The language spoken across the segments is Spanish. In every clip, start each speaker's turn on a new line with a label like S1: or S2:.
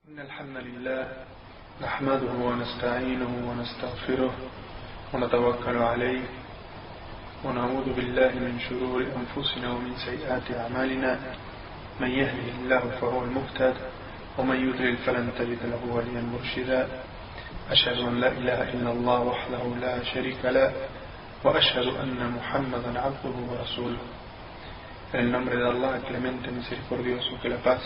S1: إن الحمد لله نحمده ونستعينه ونستغفره ونتوكل عليه ونعوذ بالله من شرور أنفسنا ومن سيئات أعمالنا. من يهده الله فهو المهتد ومن يضلل فلن تجد له وليا مرشدا. أشهد أن لا إله إلا الله وحده لا شريك له وأشهد أن محمدا عبده ورسوله. En el nombre de Allah, clemente, misericordioso, que la paz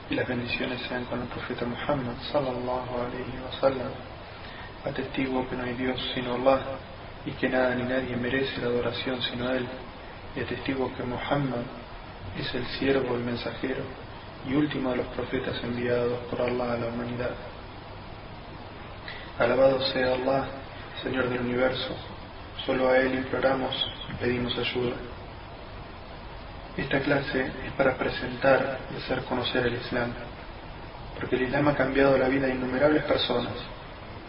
S1: y las bendiciones sean con el profeta Muhammad sallallahu alayhi wa sallam. Atestigo que no hay Dios sino Allah y que nada ni nadie merece la adoración sino Él, y atestigo que Muhammad es el siervo, el mensajero y último de los profetas enviados por Allah a la humanidad. Alabado sea Allah, Señor del universo, solo a Él imploramos y pedimos ayuda. Esta clase es para presentar y hacer conocer el Islam, porque el Islam ha cambiado la vida de innumerables personas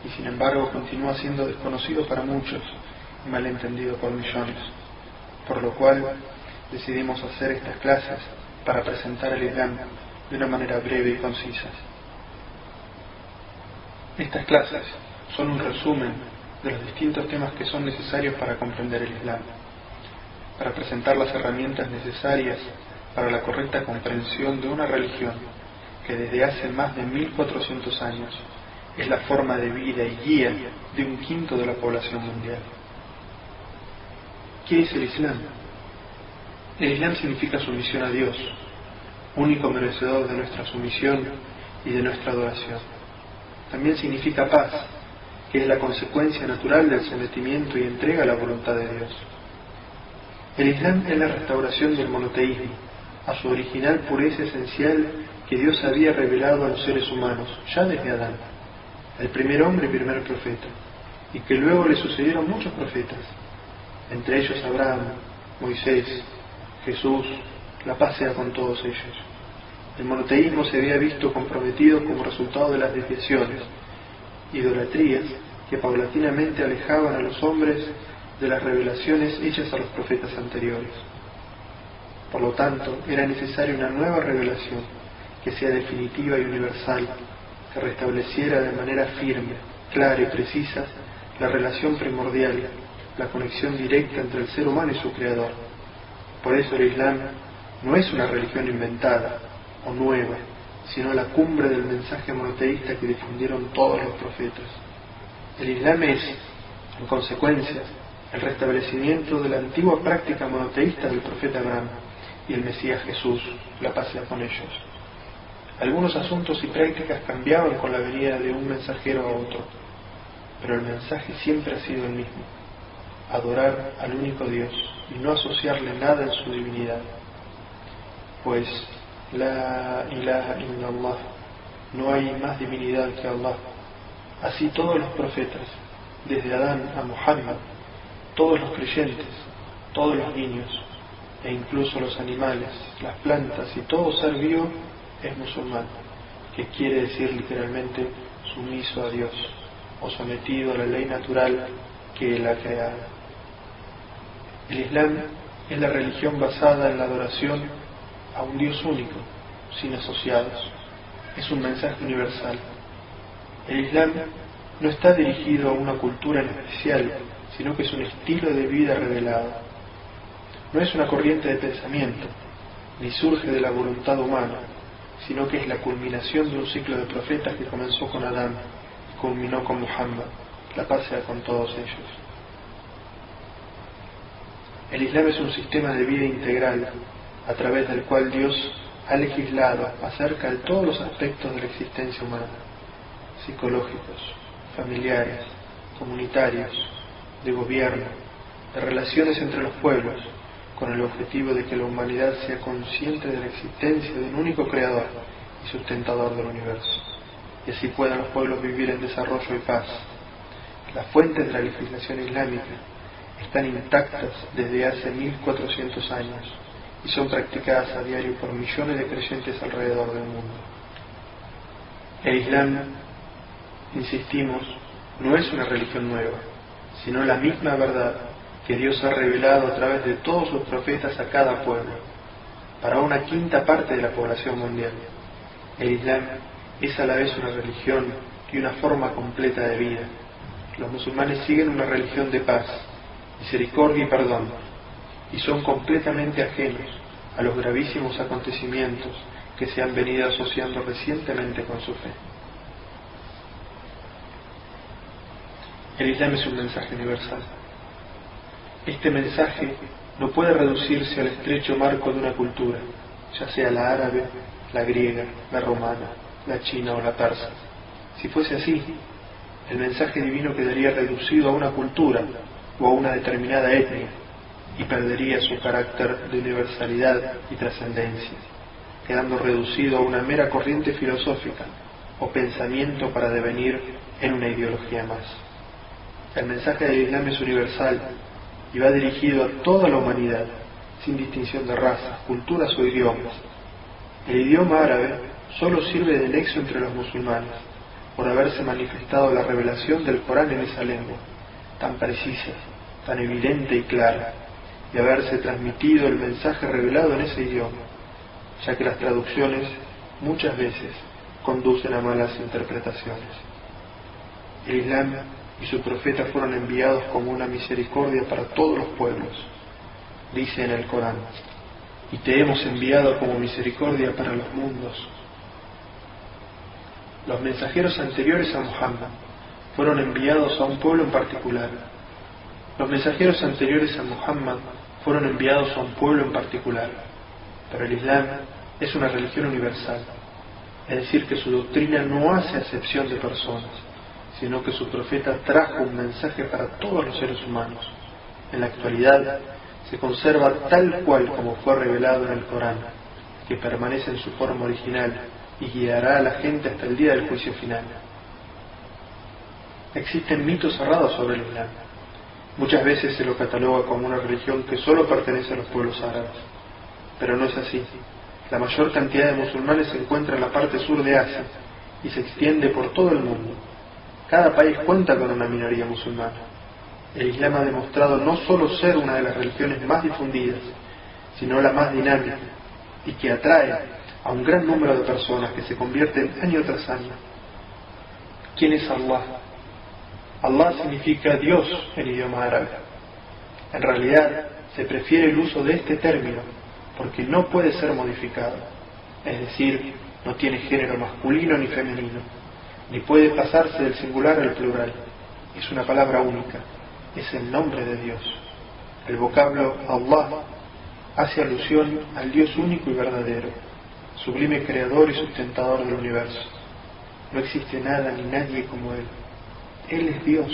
S1: y sin embargo continúa siendo desconocido para muchos y malentendido por millones, por lo cual decidimos hacer estas clases para presentar el Islam de una manera breve y concisa. Estas clases son un resumen de los distintos temas que son necesarios para comprender el Islam, para presentar las herramientas necesarias para la correcta comprensión de una religión que desde hace más de 1400 años es la forma de vida y guía de un quinto de la población mundial. ¿Qué es el Islam? El Islam significa sumisión a Dios, único merecedor de nuestra sumisión y de nuestra adoración. También significa paz, que es la consecuencia natural del sometimiento y entrega a la voluntad de Dios. El Islam es la restauración del monoteísmo a su original pureza esencial que Dios había revelado a los seres humanos ya desde Adán, el primer hombre y primer profeta, y que luego le sucedieron muchos profetas, entre ellos Abraham, Moisés, Jesús, la paz sea con todos ellos. El monoteísmo se había visto comprometido como resultado de las desviaciones, idolatrías que paulatinamente alejaban a los hombres de las revelaciones hechas a los profetas anteriores. Por lo tanto, era necesaria una nueva revelación que sea definitiva y universal, que restableciera de manera firme, clara y precisa la relación primordial, la conexión directa entre el ser humano y su creador. Por eso el Islam no es una religión inventada o nueva, sino la cumbre del mensaje monoteísta que difundieron todos los profetas. El Islam es, en consecuencia, el restablecimiento de la antigua práctica monoteísta del profeta Abraham y el Mesías Jesús, la paz sea con ellos. Algunos asuntos y prácticas cambiaban con la venida de un mensajero a otro, pero el mensaje siempre ha sido el mismo: adorar al único Dios y no asociarle nada en su divinidad. Pues la ilaha illallah, no hay más divinidad que Allah. Así todos los profetas, desde Adán a Muhammad, todos los creyentes, todos los niños, e incluso los animales, las plantas y todo ser vivo es musulmán, que quiere decir literalmente sumiso a Dios, o sometido a la ley natural que Él ha creado. El Islam es la religión basada en la adoración a un Dios único, sin asociados. Es un mensaje universal. El Islam no está dirigido a una cultura en especial, sino que es un estilo de vida revelado. No es una corriente de pensamiento, ni surge de la voluntad humana, sino que es la culminación de un ciclo de profetas que comenzó con Adán y culminó con Muhammad, la paz sea con todos ellos. El Islam es un sistema de vida integral, a través del cual Dios ha legislado acerca de todos los aspectos de la existencia humana, psicológicos, familiares, comunitarios, de gobierno, de relaciones entre los pueblos, con el objetivo de que la humanidad sea consciente de la existencia de un único creador y sustentador del universo, y así puedan los pueblos vivir en desarrollo y paz. Las fuentes de la legislación islámica están intactas desde hace 1400 años y son practicadas a diario por millones de creyentes alrededor del mundo. El Islam, insistimos, no es una religión nueva, sino la misma verdad que Dios ha revelado a través de todos sus profetas a cada pueblo, para una quinta parte de la población mundial. El Islam es a la vez una religión y una forma completa de vida. Los musulmanes siguen una religión de paz, misericordia y perdón, y son completamente ajenos a los gravísimos acontecimientos que se han venido asociando recientemente con su fe. El Islam es un mensaje universal. Este mensaje no puede reducirse al estrecho marco de una cultura, ya sea la árabe, la griega, la romana, la china o la persa. Si fuese así, el mensaje divino quedaría reducido a una cultura o a una determinada etnia y perdería su carácter de universalidad y trascendencia, quedando reducido a una mera corriente filosófica o pensamiento para devenir en una ideología más. El mensaje del Islam es universal y va dirigido a toda la humanidad, sin distinción de razas, culturas o idiomas. El idioma árabe solo sirve de nexo entre los musulmanes, por haberse manifestado la revelación del Corán en esa lengua, tan precisa, tan evidente y clara, y haberse transmitido el mensaje revelado en ese idioma, ya que las traducciones muchas veces conducen a malas interpretaciones. El Islam y su profeta fueron enviados como una misericordia para todos los pueblos. Dice en el Corán: y te hemos enviado como misericordia para los mundos. Los mensajeros anteriores a Muhammad fueron enviados a un pueblo en particular. Los mensajeros anteriores a Muhammad fueron enviados a un pueblo en particular. Pero el Islam es una religión universal, es decir, que su doctrina no hace acepción de personas, sino que su profeta trajo un mensaje para todos los seres humanos. En la actualidad se conserva tal cual como fue revelado en el Corán, que permanece en su forma original y guiará a la gente hasta el día del juicio final. Existen mitos cerrados sobre el Islam. Muchas veces se lo cataloga como una religión que solo pertenece a los pueblos árabes, pero no es así. La mayor cantidad de musulmanes se encuentra en la parte sur de Asia y se extiende por todo el mundo. Cada país cuenta con una minoría musulmana. El Islam ha demostrado no solo ser una de las religiones más difundidas, sino la más dinámica, y que atrae a un gran número de personas que se convierten año tras año. ¿Quién es Allah? Allah significa Dios en idioma árabe. En realidad, se prefiere el uso de este término porque no puede ser modificado, es decir, no tiene género masculino ni femenino, ni puede pasarse del singular al plural. Es una palabra única, es el nombre de Dios. El vocablo Allah hace alusión al Dios único y verdadero, sublime creador y sustentador del universo. No existe nada ni nadie como Él. Él es Dios.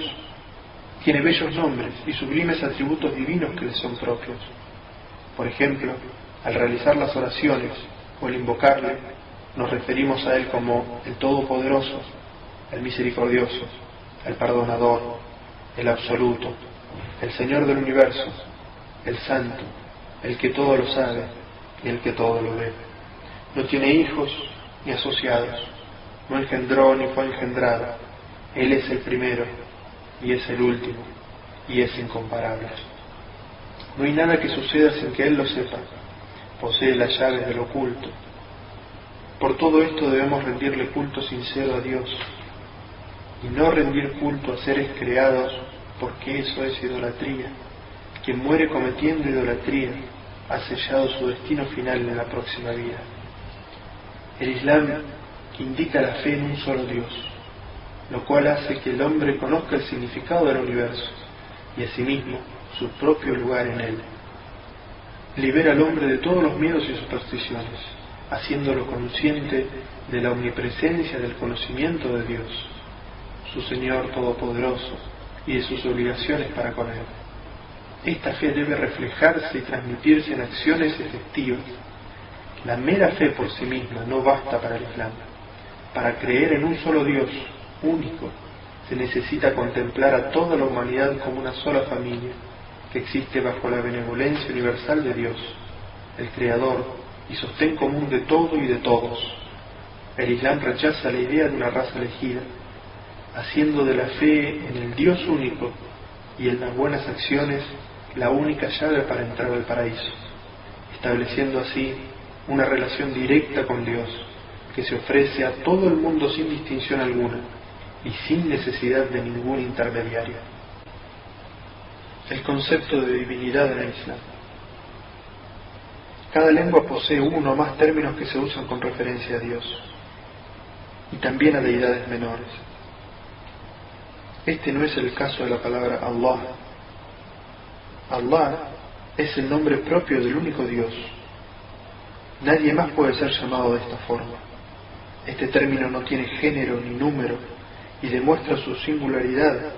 S1: Tiene bellos nombres y sublimes atributos divinos que le son propios. Por ejemplo, al realizar las oraciones o al invocarle, nos referimos a Él como el Todopoderoso, el Misericordioso, el Perdonador, el Absoluto, el Señor del Universo, el Santo, el que todo lo sabe y el que todo lo ve. No tiene hijos ni asociados, no engendró ni fue engendrado. Él es el primero y es el último y es incomparable. No hay nada que suceda sin que Él lo sepa. Posee las llaves del oculto. Por todo esto debemos rendirle culto sincero a Dios y no rendir culto a seres creados, porque eso es idolatría. Quien muere cometiendo idolatría ha sellado su destino final en la próxima vida. El Islam indica la fe en un solo Dios, lo cual hace que el hombre conozca el significado del universo y asimismo su propio lugar en él. Libera al hombre de todos los miedos y supersticiones, haciéndolo consciente de la omnipresencia del conocimiento de Dios, su Señor Todopoderoso, y de sus obligaciones para con Él. Esta fe debe reflejarse y transmitirse en acciones efectivas. La mera fe por sí misma no basta para el Islam. Para creer en un solo Dios, único, se necesita contemplar a toda la humanidad como una sola familia, que existe bajo la benevolencia universal de Dios, el Creador y sostén común de todo y de todos. El Islam rechaza la idea de una raza elegida, haciendo de la fe en el Dios único y en las buenas acciones la única llave para entrar al paraíso, estableciendo así una relación directa con Dios, que se ofrece a todo el mundo sin distinción alguna y sin necesidad de ningún intermediario. El concepto de divinidad en el Islam. Cada lengua posee uno o más términos que se usan con referencia a Dios y también a deidades menores. Este no es el caso de la palabra Allah. Allah es el nombre propio del único Dios. Nadie más puede ser llamado de esta forma. Este término no tiene género ni número y demuestra su singularidad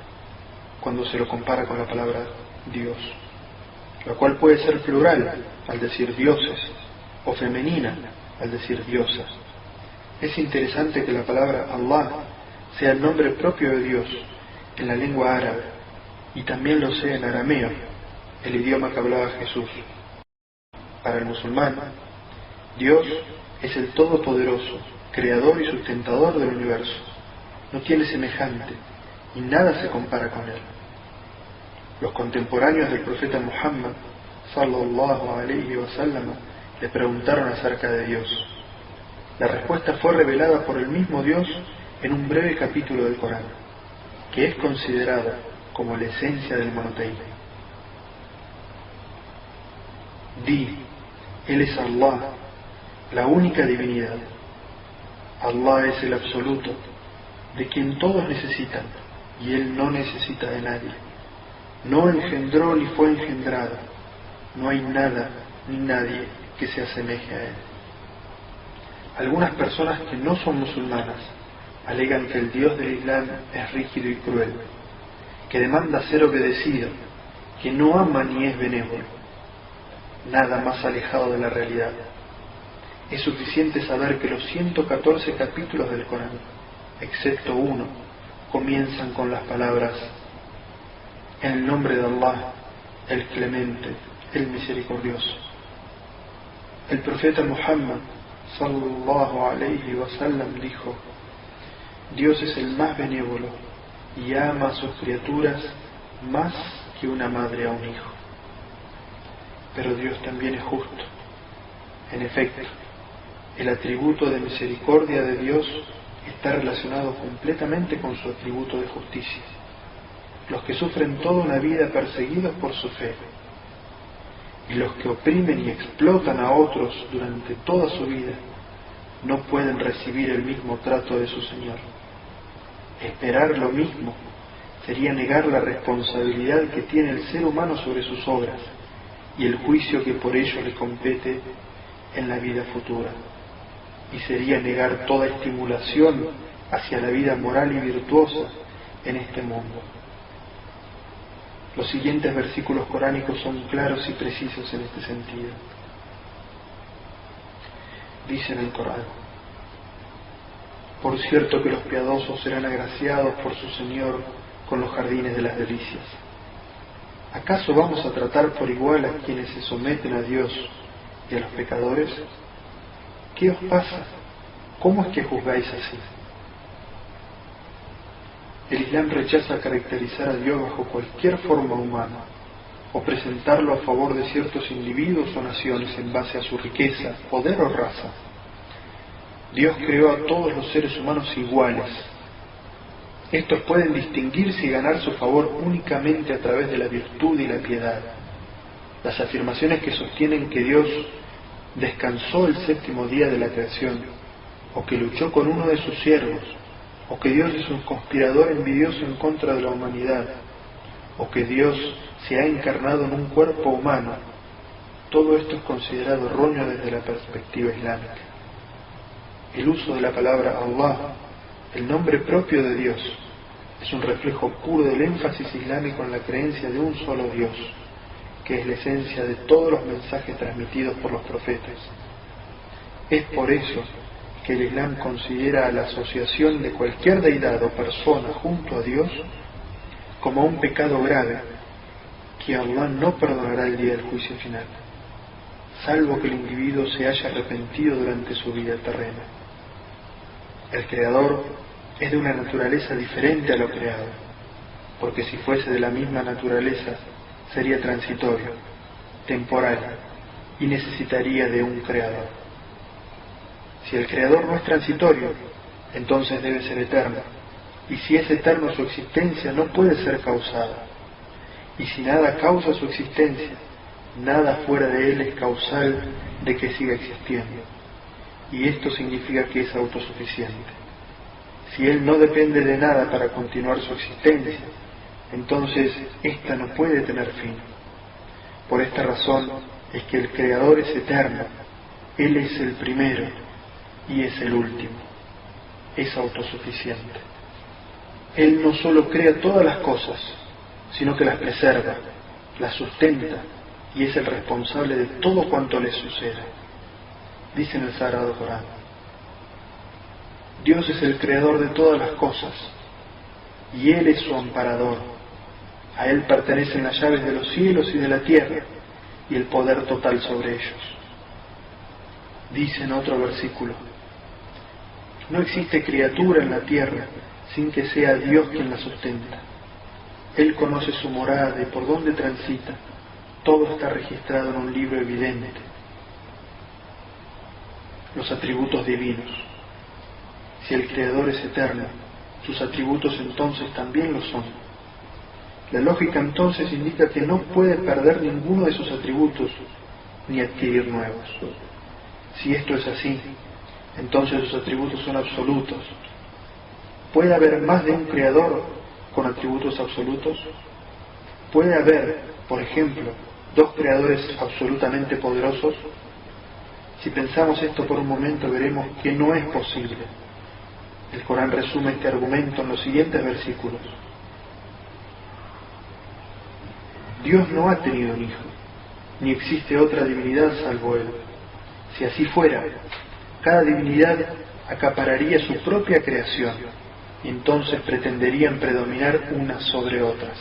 S1: cuando se lo compara con la palabra Dios, la cual puede ser plural al decir dioses o femenina al decir diosas. Es interesante que la palabra Allah sea el nombre propio de Dios en la lengua árabe y también lo sea en arameo, el idioma que hablaba Jesús. Para el musulmán, Dios es el Todopoderoso, creador y sustentador del universo. No tiene semejante y nada se compara con él. Los contemporáneos del profeta Muhammad sallallahu alayhi wa sallam le preguntaron acerca de Dios. La respuesta fue revelada por el mismo Dios en un breve capítulo del Corán, que es considerado como la esencia del monoteísmo. Di, Él es Allah, la única divinidad. Allah es el absoluto, de quien todos necesitan, y Él no necesita de nadie. No engendró ni fue engendrado. No hay nada ni nadie que se asemeje a Él. Algunas personas que no son musulmanas alegan que el Dios del Islam es rígido y cruel, que demanda ser obedecido, que no ama ni es benévolo. Nada más alejado de la realidad. Es suficiente saber que los 114 capítulos del Corán, excepto uno, comienzan con las palabras: en el nombre de Allah, el Clemente, el Misericordioso. El profeta Muhammad sallallahu alayhi wa sallam dijo: Dios es el más benévolo y ama a sus criaturas más que una madre a un hijo. Pero Dios también es justo. En efecto, el atributo de misericordia de Dios está relacionado completamente con su atributo de justicia. Los que sufren toda una vida perseguidos por su fe y los que oprimen y explotan a otros durante toda su vida no pueden recibir el mismo trato de su Señor. Esperar lo mismo sería negar la responsabilidad que tiene el ser humano sobre sus obras y el juicio que por ello le compete en la vida futura, y sería negar toda estimulación hacia la vida moral y virtuosa en este mundo. Los siguientes versículos coránicos son claros y precisos en este sentido. Dice en el Corán: por cierto que los piadosos serán agraciados por su Señor con los jardines de las delicias. ¿Acaso vamos a tratar por igual a quienes se someten a Dios y a los pecadores? ¿Qué os pasa? ¿Cómo es que juzgáis así? El Islam rechaza caracterizar a Dios bajo cualquier forma humana o presentarlo a favor de ciertos individuos o naciones en base a su riqueza, poder o raza. Dios creó a todos los seres humanos iguales. Estos pueden distinguirse y ganar su favor únicamente a través de la virtud y la piedad. Las afirmaciones que sostienen que Dios descansó el séptimo día de la creación, o que luchó con uno de sus siervos, o que Dios es un conspirador envidioso en contra de la humanidad, o que Dios se ha encarnado en un cuerpo humano, todo esto es considerado erróneo desde la perspectiva islámica. El uso de la palabra Allah, el nombre propio de Dios, es un reflejo puro del énfasis islámico en la creencia de un solo Dios, que es la esencia de todos los mensajes transmitidos por los profetas. Es por eso que el Islam considera a la asociación de cualquier deidad o persona junto a Dios como un pecado grave que Allah no perdonará el día del juicio final, salvo que el individuo se haya arrepentido durante su vida terrena. El Creador es de una naturaleza diferente a lo creado, porque si fuese de la misma naturaleza sería transitorio, temporal y necesitaría de un Creador. Si el Creador no es transitorio, entonces debe ser eterno. Y si es eterno, su existencia no puede ser causada. Y si nada causa su existencia, nada fuera de él es causal de que siga existiendo. Y esto significa que es autosuficiente. Si él no depende de nada para continuar su existencia, entonces ésta no puede tener fin. Por esta razón es que el Creador es eterno, Él es el primero y es el último, es autosuficiente. Él no solo crea todas las cosas, sino que las preserva, las sustenta y es el responsable de todo cuanto le suceda. Dice en el Sagrado Corán: Dios es el creador de todas las cosas y Él es su amparador. A Él pertenecen las llaves de los cielos y de la tierra y el poder total sobre ellos. Dice en otro versículo: no existe criatura en la tierra sin que sea Dios quien la sustenta. Él conoce su morada y por dónde transita. Todo está registrado en un libro evidente. Los atributos divinos. Si el Creador es eterno, sus atributos entonces también lo son. La lógica entonces indica que no puede perder ninguno de sus atributos ni adquirir nuevos. Si esto es así, entonces sus atributos son absolutos. ¿Puede haber más de un creador con atributos absolutos? ¿Puede haber, por ejemplo, dos creadores absolutamente poderosos? Si pensamos esto por un momento, veremos que no es posible. El Corán resume este argumento en los siguientes versículos. Dios no ha tenido un hijo, ni existe otra divinidad salvo Él. Si así fuera, cada divinidad acapararía su propia creación, y entonces pretenderían predominar unas sobre otras.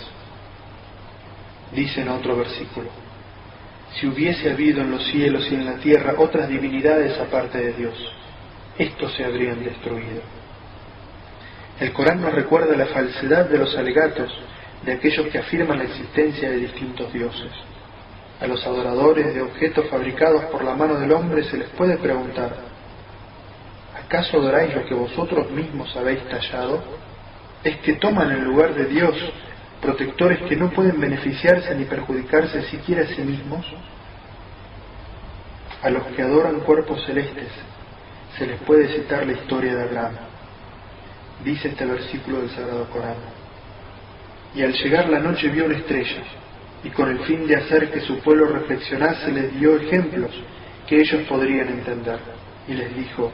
S1: Dice en otro versículo: si hubiese habido en los cielos y en la tierra otras divinidades aparte de Dios, estos se habrían destruido. El Corán nos recuerda la falsedad de los alegatos de aquellos que afirman la existencia de distintos dioses. A los adoradores de objetos fabricados por la mano del hombre se les puede preguntar: ¿acaso adoráis lo que vosotros mismos habéis tallado? ¿Es que toman el lugar de Dios protectores que no pueden beneficiarse ni perjudicarse siquiera a sí mismos? A los que adoran cuerpos celestes se les puede citar la historia de Abraham. Dice este versículo del Sagrado Corán: y al llegar la noche vio una estrella, y con el fin de hacer que su pueblo reflexionase les dio ejemplos que ellos podrían entender, y les dijo: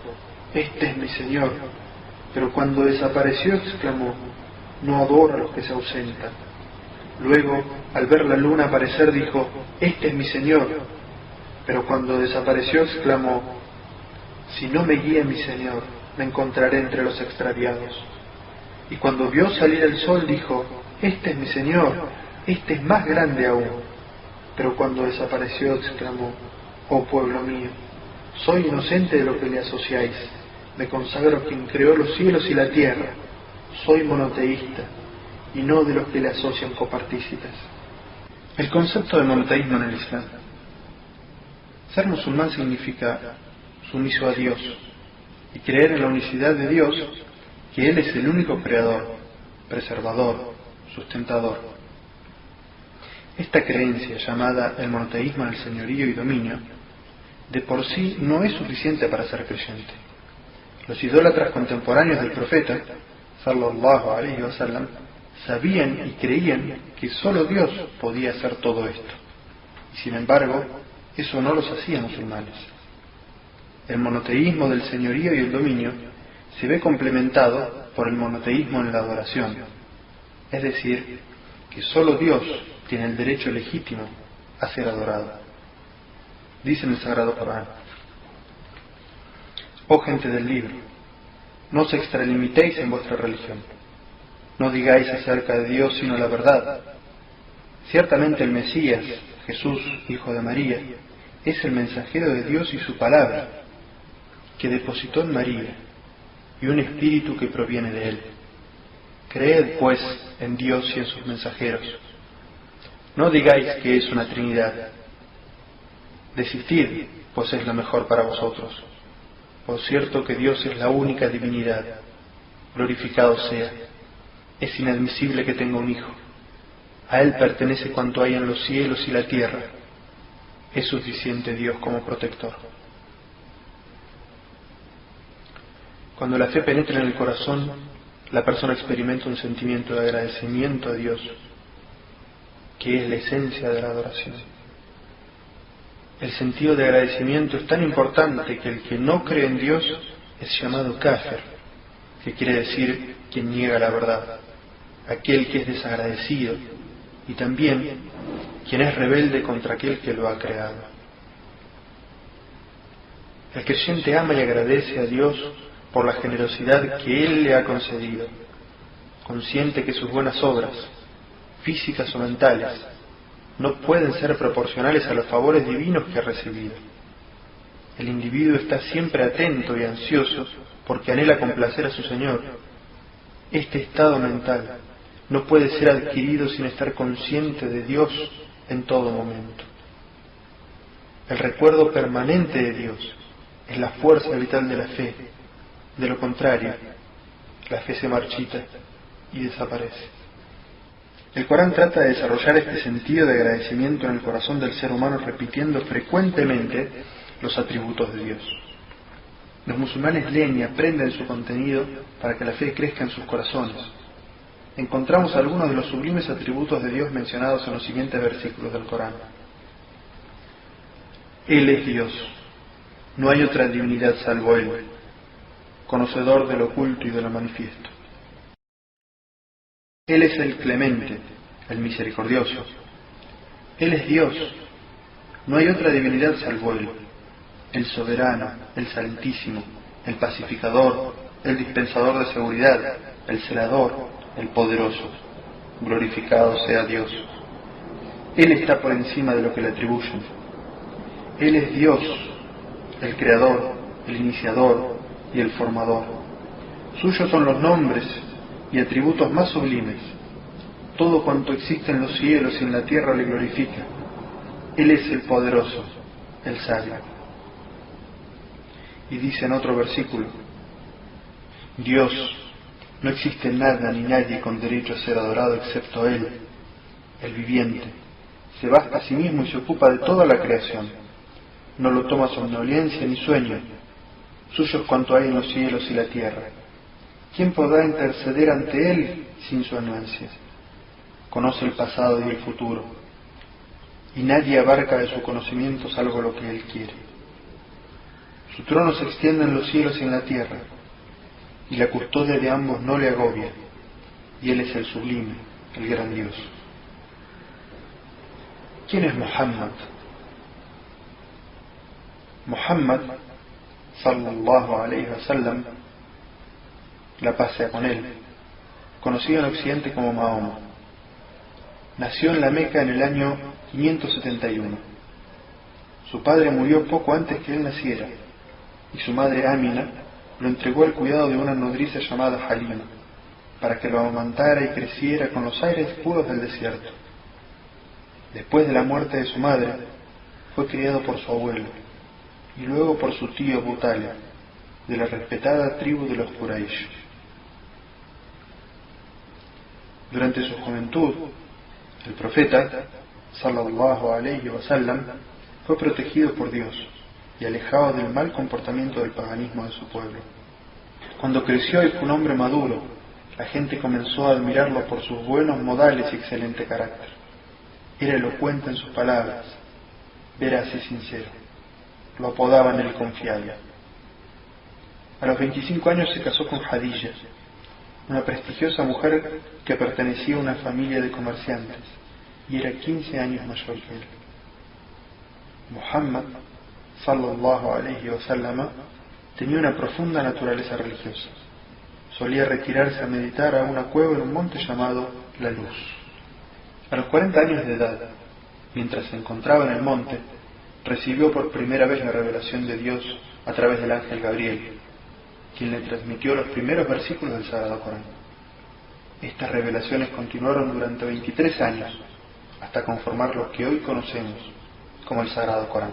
S1: este es mi Señor. Pero cuando desapareció exclamó: no adoro a los que se ausentan. Luego, al ver la luna aparecer, dijo: este es mi Señor. Pero cuando desapareció exclamó: si no me guía mi Señor, me encontraré entre los extraviados. Y cuando vio salir el sol dijo: este es mi Señor, este es más grande aún. Pero cuando desapareció exclamó: oh pueblo mío, soy inocente de lo que le asociáis, me consagro a quien creó los cielos y la tierra, soy monoteísta y no de los que le asocian copartícipes. El concepto de monoteísmo en el Islam. Ser musulmán significa sumiso a Dios y creer en la unicidad de Dios, que Él es el único creador, preservador, sustentador. Esta creencia, llamada el monoteísmo en el señorío y dominio, de por sí no es suficiente para ser creyente. Los idólatras contemporáneos del profeta, sallallahu alaihi wasallam, sabían y creían que solo Dios podía hacer todo esto, y sin embargo, eso no los hacía musulmanes. El monoteísmo del señorío y el dominio se ve complementado por el monoteísmo en la adoración, es decir, que solo Dios tiene el derecho legítimo a ser adorado. Dice en el Sagrado Corán: oh gente del libro, no os extralimitéis en vuestra religión, no digáis acerca de Dios sino la verdad. Ciertamente el Mesías, Jesús, hijo de María, es el mensajero de Dios y su palabra, que depositó en María, y un espíritu que proviene de Él. Creed, pues, en Dios y en sus mensajeros. No digáis que es una Trinidad. Desistid, pues es lo mejor para vosotros. Por cierto que Dios es la única divinidad, glorificado sea. Es inadmisible que tenga un hijo. A Él pertenece cuanto hay en los cielos y la tierra. Es suficiente Dios como protector. Cuando la fe penetra en el corazón, la persona experimenta un sentimiento de agradecimiento a Dios, que es la esencia de la adoración. El sentido de agradecimiento es tan importante que el que no cree en Dios es llamado kafir, que quiere decir quien niega la verdad, aquel que es desagradecido y también quien es rebelde contra aquel que lo ha creado. El creyente ama y agradece a Dios por la generosidad que Él le ha concedido, consciente que sus buenas obras, físicas o mentales, no pueden ser proporcionales a los favores divinos que ha recibido. El individuo está siempre atento y ansioso porque anhela complacer a su Señor. Este estado mental no puede ser adquirido sin estar consciente de Dios en todo momento. El recuerdo permanente de Dios es la fuerza vital de la fe. De lo contrario, la fe se marchita y desaparece. El Corán trata de desarrollar este sentido de agradecimiento en el corazón del ser humano repitiendo frecuentemente los atributos de Dios. Los musulmanes leen y aprenden su contenido para que la fe crezca en sus corazones. Encontramos algunos de los sublimes atributos de Dios mencionados en los siguientes versículos del Corán. Él es Dios, no hay otra divinidad salvo Él, conocedor de lo oculto y de lo manifiesto. Él es el clemente, el misericordioso. Él es Dios, no hay otra divinidad salvo Él, el soberano, el santísimo, el pacificador, el dispensador de seguridad, el celador, el poderoso. Glorificado sea Dios. Él está por encima de lo que le atribuyen. Él es Dios, el creador, el iniciador y el formador. Suyos son los nombres y atributos más sublimes. Todo cuanto existe en los cielos y en la tierra le glorifica. Él es el poderoso, el sabio. Y dice en otro versículo, Dios, no existe nada ni nadie con derecho a ser adorado excepto Él, el viviente. Se basta a sí mismo y se ocupa de toda la creación. No lo toma somnolencia ni sueño. Suyo es cuanto hay en los cielos y la tierra. ¿Quién podrá interceder ante Él sin su anuencia? Conoce el pasado y el futuro, y nadie abarca de su conocimiento salvo lo que Él quiere. Su trono se extiende en los cielos y en la tierra, y la custodia de ambos no le agobia, y Él es el sublime, el grandioso. ¿Quién es Muhammad? Muhammad, sallallahu alayhi wa sallam, la paz sea con él, conocido en Occidente como Mahoma. Nació en la Meca en el año 571. Su padre murió poco antes que él naciera, y su madre Amina lo entregó al cuidado de una nodriza llamada Halima, para que lo amamantara y creciera con los aires puros del desierto. Después de la muerte de su madre, fue criado por su abuelo, y luego por su tío Abu Talib, de la respetada tribu de los Quraysh. Durante su juventud, el profeta, sallallahu alayhi wa sallam, fue protegido por Dios y alejado del mal comportamiento del paganismo de su pueblo. Cuando creció y fue un hombre maduro, la gente comenzó a admirarlo por sus buenos modales y excelente carácter. Era elocuente en sus palabras, veraz y sincero. Lo apodaban el confiable. A los 25 años se casó con Hadilla, una prestigiosa mujer que pertenecía a una familia de comerciantes y era 15 años mayor que él. Muhammad, sallallahu alayhi wa sallam, tenía una profunda naturaleza religiosa. Solía retirarse a meditar a una cueva en un monte llamado La Luz. A los 40 años de edad, mientras se encontraba en el monte, recibió por primera vez la revelación de Dios a través del ángel Gabriel, quien le transmitió los primeros versículos del Sagrado Corán. Estas revelaciones continuaron durante 23 años, hasta hasta conformar lo que hoy conocemos como el Sagrado Corán.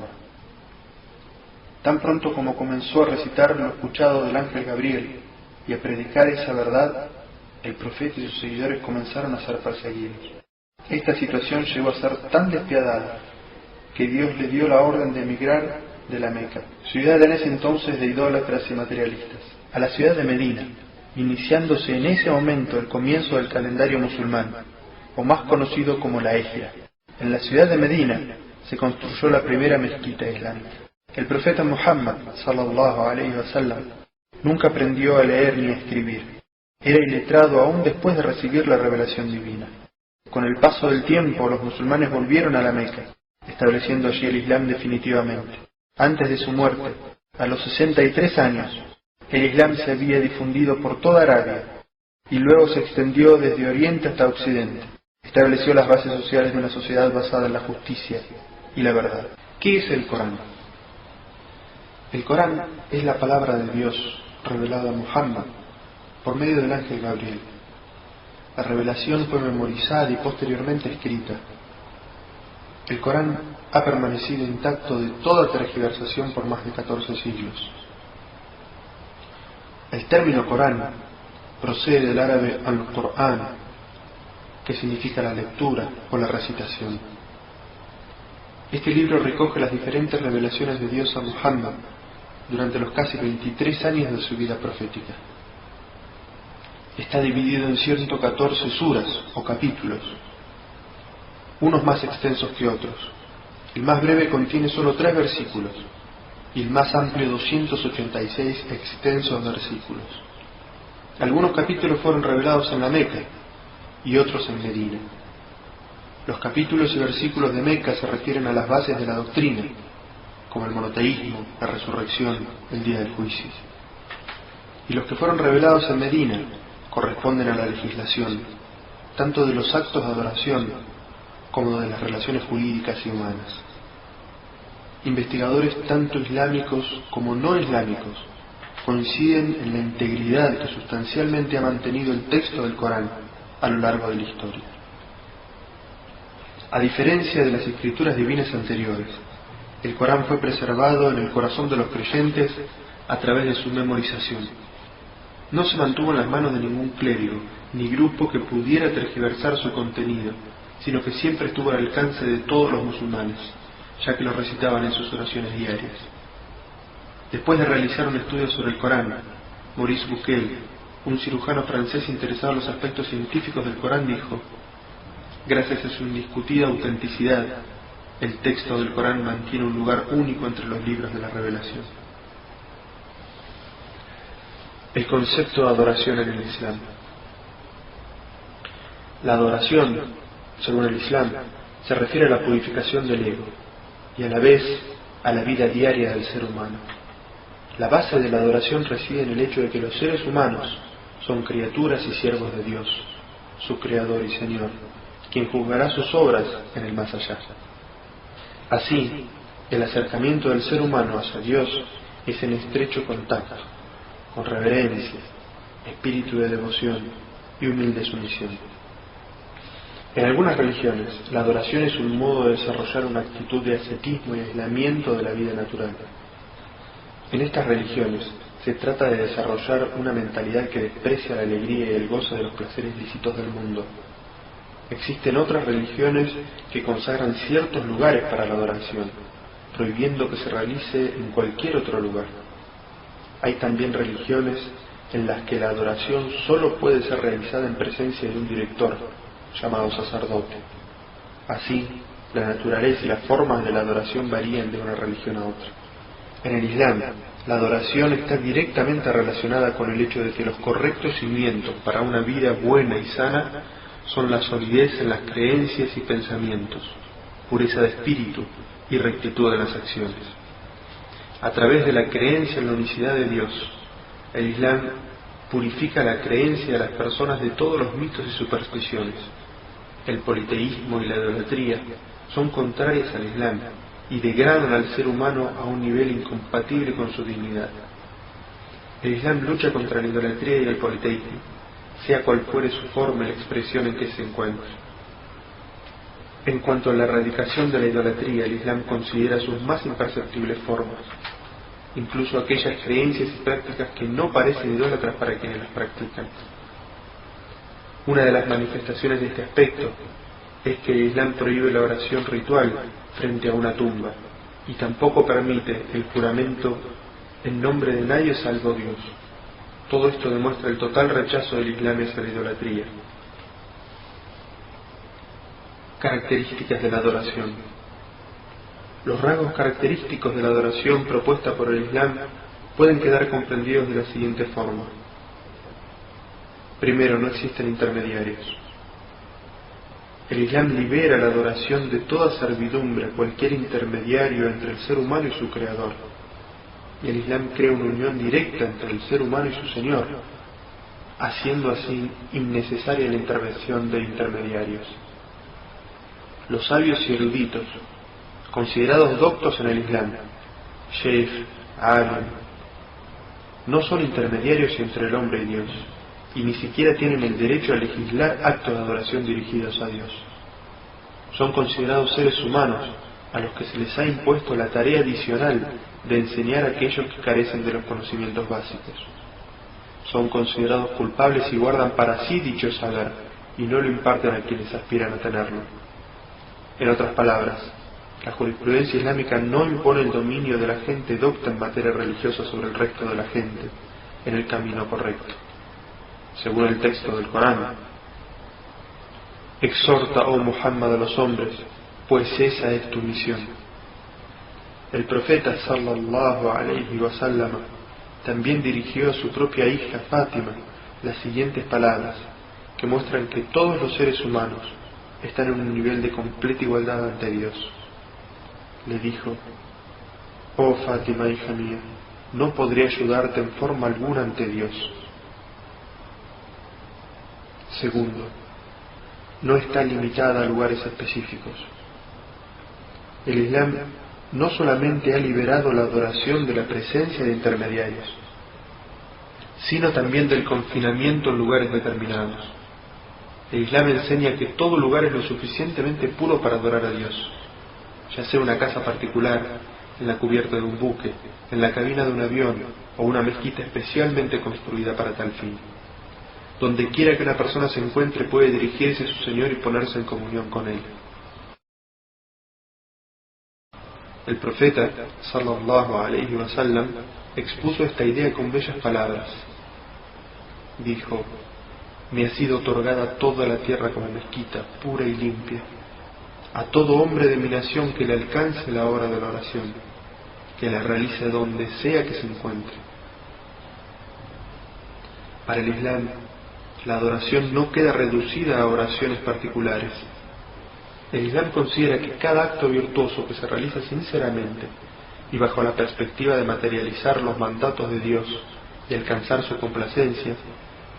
S1: Tan pronto como comenzó a recitar lo escuchado del ángel Gabriel y a predicar esa verdad, el profeta y sus seguidores comenzaron a ser perseguidos. Esta situación llegó a ser tan despiadada que Dios le dio la orden de emigrar de la Meca, ciudad en ese entonces de idólatras y materialistas, a la ciudad de Medina, iniciándose en ese momento el comienzo del calendario musulmán, o más conocido como la Hijra. En la ciudad de Medina se construyó la primera mezquita islámica. El profeta Muhammad sallallahu alaihi wasallam nunca aprendió a leer ni a escribir. Era iletrado aún después de recibir la revelación divina. Con el paso del tiempo, los musulmanes volvieron a la Meca, estableciendo allí el Islam definitivamente. Antes de su muerte, a los 63 años, el Islam se había difundido por toda Arabia y luego se extendió desde Oriente hasta Occidente. Estableció las bases sociales de una sociedad basada en la justicia y la verdad. ¿Qué es el Corán? El Corán es la palabra de Dios revelada a Muhammad por medio del ángel Gabriel. La revelación fue memorizada y posteriormente escrita. El Corán ha permanecido intacto de toda tergiversación por más de 14 siglos. El término Corán procede del árabe al-Qur'an, que significa la lectura o la recitación. Este libro recoge las diferentes revelaciones de Dios a Muhammad durante los casi 23 años de su vida profética. Está dividido en 114 suras o capítulos, unos más extensos que otros. El más breve contiene solo 3 versículos y el más amplio 286 extensos versículos. Algunos capítulos fueron revelados en la Meca y otros en Medina. Los capítulos y versículos de Meca se refieren a las bases de la doctrina, como el monoteísmo, la resurrección, el día del juicio. Y los que fueron revelados en Medina corresponden a la legislación, tanto de los actos de adoración como de las relaciones jurídicas y humanas. Investigadores tanto islámicos como no islámicos coinciden en la integridad que sustancialmente ha mantenido el texto del Corán a lo largo de la historia. A diferencia de las escrituras divinas anteriores, el Corán fue preservado en el corazón de los creyentes a través de su memorización. No se mantuvo en las manos de ningún clérigo ni grupo que pudiera tergiversar su contenido, sino que siempre estuvo al alcance de todos los musulmanes, ya que lo recitaban en sus oraciones diarias. Después de realizar un estudio sobre el Corán, Maurice Bucaille, un cirujano francés interesado en los aspectos científicos del Corán, dijo: gracias a su indiscutida autenticidad, el texto del Corán mantiene un lugar único entre los libros de la revelación. El concepto de adoración en el Islam. La adoración, según el Islam, se refiere a la purificación del ego y a la vez a la vida diaria del ser humano. La base de la adoración reside en el hecho de que los seres humanos son criaturas y siervos de Dios, su Creador y Señor, quien juzgará sus obras en el más allá. Así, el acercamiento del ser humano hacia Dios es en estrecho contacto, con reverencia, espíritu de devoción y humilde sumisión. En algunas religiones, la adoración es un modo de desarrollar una actitud de ascetismo y aislamiento de la vida natural. En estas religiones se trata de desarrollar una mentalidad que desprecia la alegría y el gozo de los placeres lícitos del mundo. Existen otras religiones que consagran ciertos lugares para la adoración, prohibiendo que se realice en cualquier otro lugar. Hay también religiones en las que la adoración solo puede ser realizada en presencia de un director, llamado sacerdote. Así, la naturaleza y las formas de la adoración varían de una religión a otra. En el Islam, la adoración está directamente relacionada con el hecho de que los correctos cimientos para una vida buena y sana son la solidez en las creencias y pensamientos, pureza de espíritu y rectitud en las acciones. A través de la creencia en la unicidad de Dios, el Islam purifica la creencia de las personas de todos los mitos y supersticiones. El politeísmo y la idolatría son contrarias al Islam y degradan al ser humano a un nivel incompatible con su dignidad. El Islam lucha contra la idolatría y el politeísmo, sea cual fuere su forma y la expresión en que se encuentre. En cuanto a la erradicación de la idolatría, el Islam considera sus más imperceptibles formas. incluso aquellas creencias y prácticas que no parecen idólatras para quienes las practican. Una de las manifestaciones de este aspecto es que el Islam prohíbe la oración ritual frente a una tumba y tampoco permite el juramento en nombre de nadie salvo Dios. Todo esto demuestra el total rechazo del Islam hacia la idolatría. Características de la adoración. Los rasgos característicos de la adoración propuesta por el Islam pueden quedar comprendidos de la siguiente forma. Primero, no existen intermediarios. El Islam libera la adoración de toda servidumbre a cualquier intermediario entre el ser humano y su Creador. Y el Islam crea una unión directa entre el ser humano y su Señor, haciendo así innecesaria la intervención de intermediarios. Los sabios y eruditos, considerados doctos en el Islam, sheikh, alim, no son intermediarios entre el hombre y Dios, y ni siquiera tienen el derecho a legislar actos de adoración dirigidos a Dios. Son considerados seres humanos a los que se les ha impuesto la tarea adicional de enseñar a aquellos que carecen de los conocimientos básicos. Son considerados culpables y guardan para sí dicho saber, y no lo imparten a quienes aspiran a tenerlo. En otras palabras, la jurisprudencia islámica no impone el dominio de la gente docta en materia religiosa sobre el resto de la gente en el camino correcto. Según el texto del Corán, exhorta, oh Muhammad, a los hombres, pues esa es tu misión. El profeta sallallahu alayhi wa sallam también dirigió a su propia hija Fátima las siguientes palabras, que muestran que todos los seres humanos están en un nivel de completa igualdad ante Dios. Le dijo: oh Fátima, hija mía, no podré ayudarte en forma alguna ante Dios. Segundo, no está limitada a lugares específicos. El Islam no solamente ha liberado la adoración de la presencia de intermediarios, sino también del confinamiento en lugares determinados. El Islam enseña que todo lugar es lo suficientemente puro para adorar a Dios, ya sea una casa particular, en la cubierta de un buque, en la cabina de un avión o una mezquita especialmente construida para tal fin. Donde quiera que una persona se encuentre puede dirigirse a su Señor y ponerse en comunión con Él. El profeta, sallallahu alayhi wa sallam, expuso esta idea con bellas palabras. Dijo: me ha sido otorgada toda la tierra como mezquita, pura y limpia, a todo hombre de mi nación que le alcance la hora de la oración, que la realice donde sea que se encuentre. Para el Islam, la adoración no queda reducida a oraciones particulares. El Islam considera que cada acto virtuoso que se realiza sinceramente y bajo la perspectiva de materializar los mandatos de Dios y alcanzar su complacencia,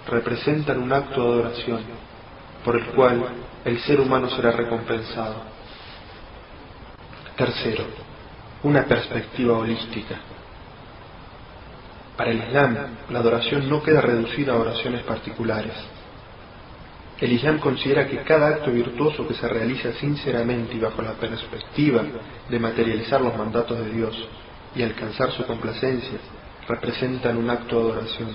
S1: representan un acto de adoración por el cual el ser humano será recompensado. Tercero, una perspectiva holística. Para el Islam, la adoración no queda reducida a oraciones particulares. El Islam considera que cada acto virtuoso que se realiza sinceramente y bajo la perspectiva de materializar los mandatos de Dios y alcanzar su complacencia, representan un acto de adoración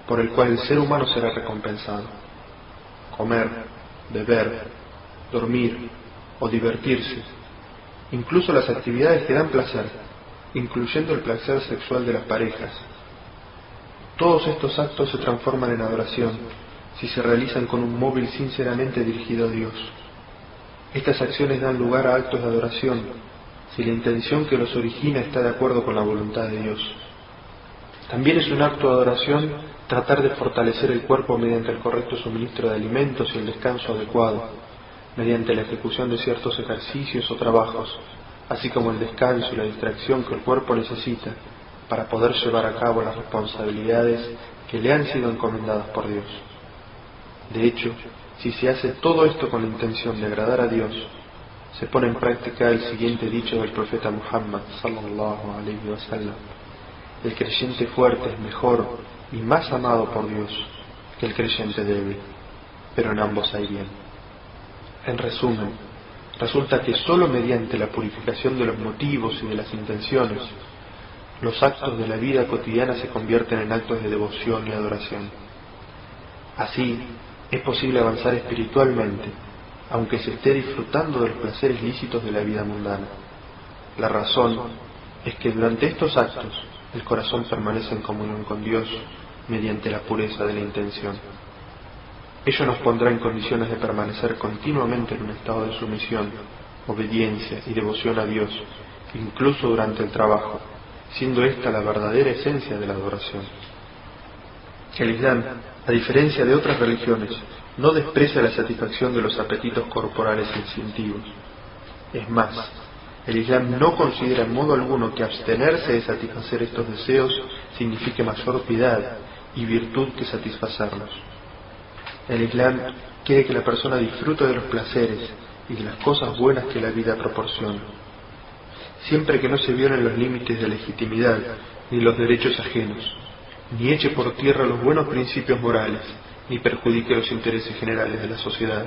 S1: por el cual el ser humano será recompensado. Comer, beber, dormir o divertirse, incluso las actividades que dan placer, incluyendo el placer sexual de las parejas. Todos estos actos se transforman en adoración si se realizan con un móvil sinceramente dirigido a Dios. Estas acciones dan lugar a actos de adoración si la intención que los origina está de acuerdo con la voluntad de Dios. También es un acto de adoración tratar de fortalecer el cuerpo mediante el correcto suministro de alimentos y el descanso adecuado, mediante la ejecución de ciertos ejercicios o trabajos, así como el descanso y la distracción que el cuerpo necesita para poder llevar a cabo las responsabilidades que le han sido encomendadas por Dios. De hecho, si se hace todo esto con la intención de agradar a Dios, se pone en práctica el siguiente dicho del profeta Muhammad sallallahu alayhi wa sallam: el creyente fuerte es mejor y más amado por Dios que el creyente débil, pero en ambos hay bien. En resumen, resulta que solo mediante la purificación de los motivos y de las intenciones, los actos de la vida cotidiana se convierten en actos de devoción y adoración. Así, es posible avanzar espiritualmente, aunque se esté disfrutando de los placeres lícitos de la vida mundana. La razón es que durante estos actos el corazón permanece en comunión con Dios mediante la pureza de la intención. Ello nos pondrá en condiciones de permanecer continuamente en un estado de sumisión, obediencia y devoción a Dios, incluso durante el trabajo, siendo esta la verdadera esencia de la adoración. El Islam, a diferencia de otras religiones, no desprecia la satisfacción de los apetitos corporales instintivos. Es más, el Islam no considera en modo alguno que abstenerse de satisfacer estos deseos signifique mayor piedad y virtud que satisfacerlos. El Islam quiere que la persona disfrute de los placeres y de las cosas buenas que la vida proporciona, siempre que no se violen los límites de legitimidad ni los derechos ajenos, ni eche por tierra los buenos principios morales, ni perjudique los intereses generales de la sociedad.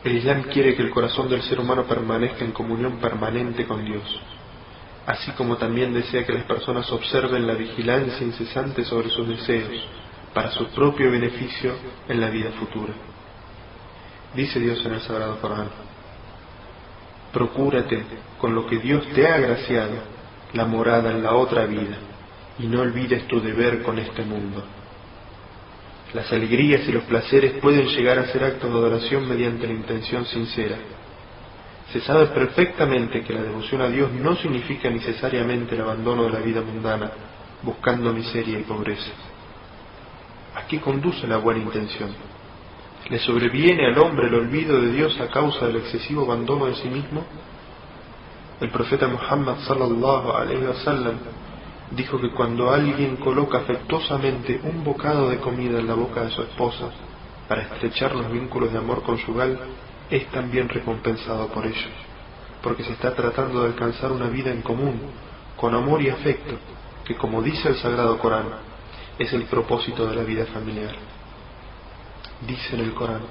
S1: El Islam quiere que el corazón del ser humano permanezca en comunión permanente con Dios, así como también desea que las personas observen la vigilancia incesante sobre sus deseos, para su propio beneficio en la vida futura. Dice Dios en el Sagrado Corán: procúrate con lo que Dios te ha agraciado la morada en la otra vida, y no olvides tu deber con este mundo. Las alegrías y los placeres pueden llegar a ser actos de adoración mediante la intención sincera. Se sabe perfectamente que la devoción a Dios no significa necesariamente el abandono de la vida mundana, buscando miseria y pobreza. ¿A qué conduce la buena intención? ¿Le sobreviene al hombre el olvido de Dios a causa del excesivo abandono de sí mismo? El profeta Muhammad sallallahu alaihi wasallam dijo que cuando alguien coloca afectuosamente un bocado de comida en la boca de su esposa para estrechar los vínculos de amor conyugal, es también recompensado por ello, porque se está tratando de alcanzar una vida en común, con amor y afecto, que, como dice el Sagrado Corán, es el propósito de la vida familiar. Dice en el Corán: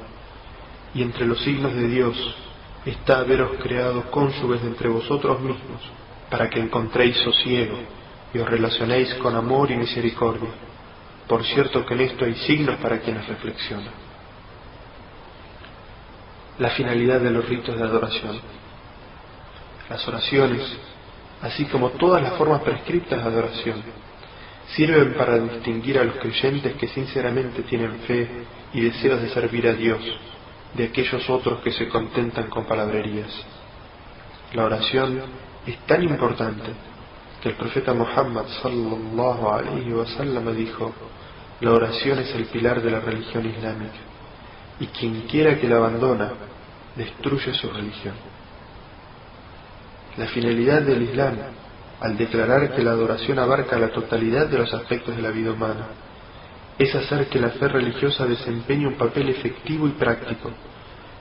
S1: y entre los signos de Dios está haberos creado cónyuges de entre vosotros mismos, para que encontréis sosiego y os relacionéis con amor y misericordia. Por cierto que en esto hay signos para quienes reflexionan. La finalidad de los ritos de adoración. Las oraciones, así como todas las formas prescriptas de adoración, sirven para distinguir a los creyentes que sinceramente tienen fe y deseos de servir a Dios de aquellos otros que se contentan con palabrerías. La oración es tan importante que el profeta Muhammad sallallahu alaihi wasallam dijo: la oración es el pilar de la religión islámica, y quien quiera que la abandona destruye su religión. La finalidad del Islam, al declarar que la adoración abarca la totalidad de los aspectos de la vida humana, es hacer que la fe religiosa desempeñe un papel efectivo y práctico,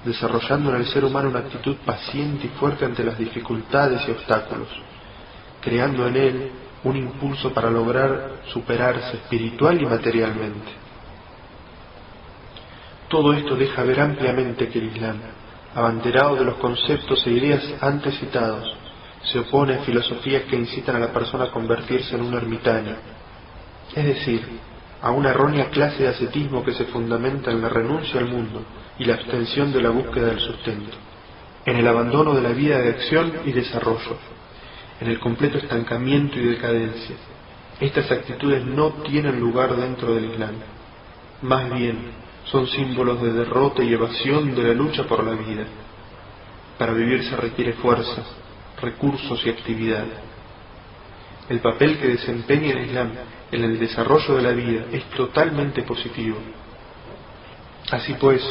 S1: desarrollando en el ser humano una actitud paciente y fuerte ante las dificultades y obstáculos, creando en él un impulso para lograr superarse espiritual y materialmente. Todo esto deja ver ampliamente que el Islam, abanderado de los conceptos e ideas antes citados, se opone a filosofías que incitan a la persona a convertirse en un ermitaño, es decir, a una errónea clase de ascetismo que se fundamenta en la renuncia al mundo y la abstención de la búsqueda del sustento, en el abandono de la vida de acción y desarrollo, en el completo estancamiento y decadencia. Estas actitudes no tienen lugar dentro del Islam, más bien son símbolos de derrota y evasión de la lucha por la vida. Para vivir se requiere fuerza, recursos y actividad. El papel que desempeña el Islam en el desarrollo de la vida es totalmente positivo. Así pues,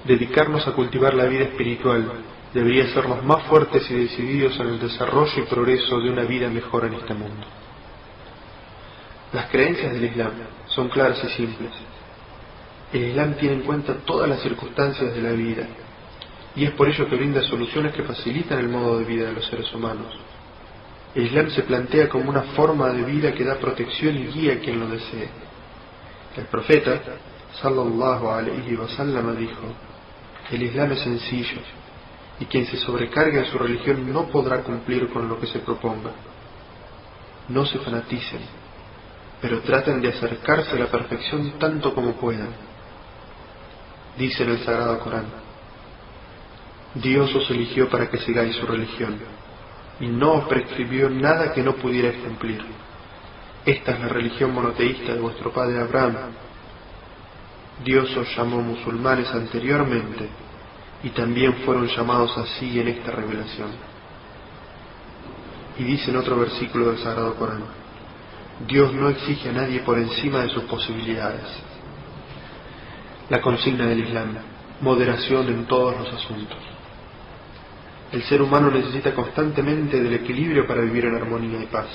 S1: dedicarnos a cultivar la vida espiritual debería hacernos más fuertes y decididos en el desarrollo y progreso de una vida mejor en este mundo. Las creencias del Islam son claras y simples. El Islam tiene en cuenta todas las circunstancias de la vida, y es por ello que brinda soluciones que facilitan el modo de vida de los seres humanos. El Islam se plantea como una forma de vida que da protección y guía a quien lo desee. El profeta, sallallahu alaihi wasallam, dijo: el Islam es sencillo, y quien se sobrecargue en su religión no podrá cumplir con lo que se proponga. no se fanaticen, pero traten de acercarse a la perfección tanto como puedan. Dice en el Sagrado Corán: Dios os eligió para que sigáis su religión, y no os prescribió nada que no pudierais cumplir. Esta es la religión monoteísta de vuestro padre Abraham. Dios os llamó musulmanes anteriormente, y también fueron llamados así en esta revelación. Y dice en otro versículo del Sagrado Corán: Dios no exige a nadie por encima de sus posibilidades. La consigna del Islam: moderación en todos los asuntos. El ser humano necesita constantemente del equilibrio para vivir en armonía y paz.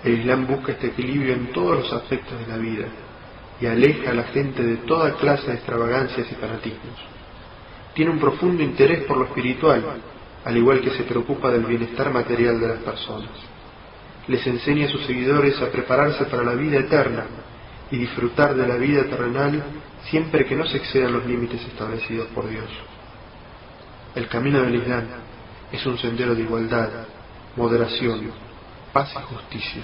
S1: El Islam busca este equilibrio en todos los aspectos de la vida y aleja a la gente de toda clase de extravagancias y fanatismos. Tiene un profundo interés por lo espiritual, al igual que se preocupa del bienestar material de las personas. Les enseña a sus seguidores a prepararse para la vida eterna y disfrutar de la vida terrenal siempre que no se excedan los límites establecidos por Dios. El camino del Islam es un sendero de igualdad, moderación, paz y justicia.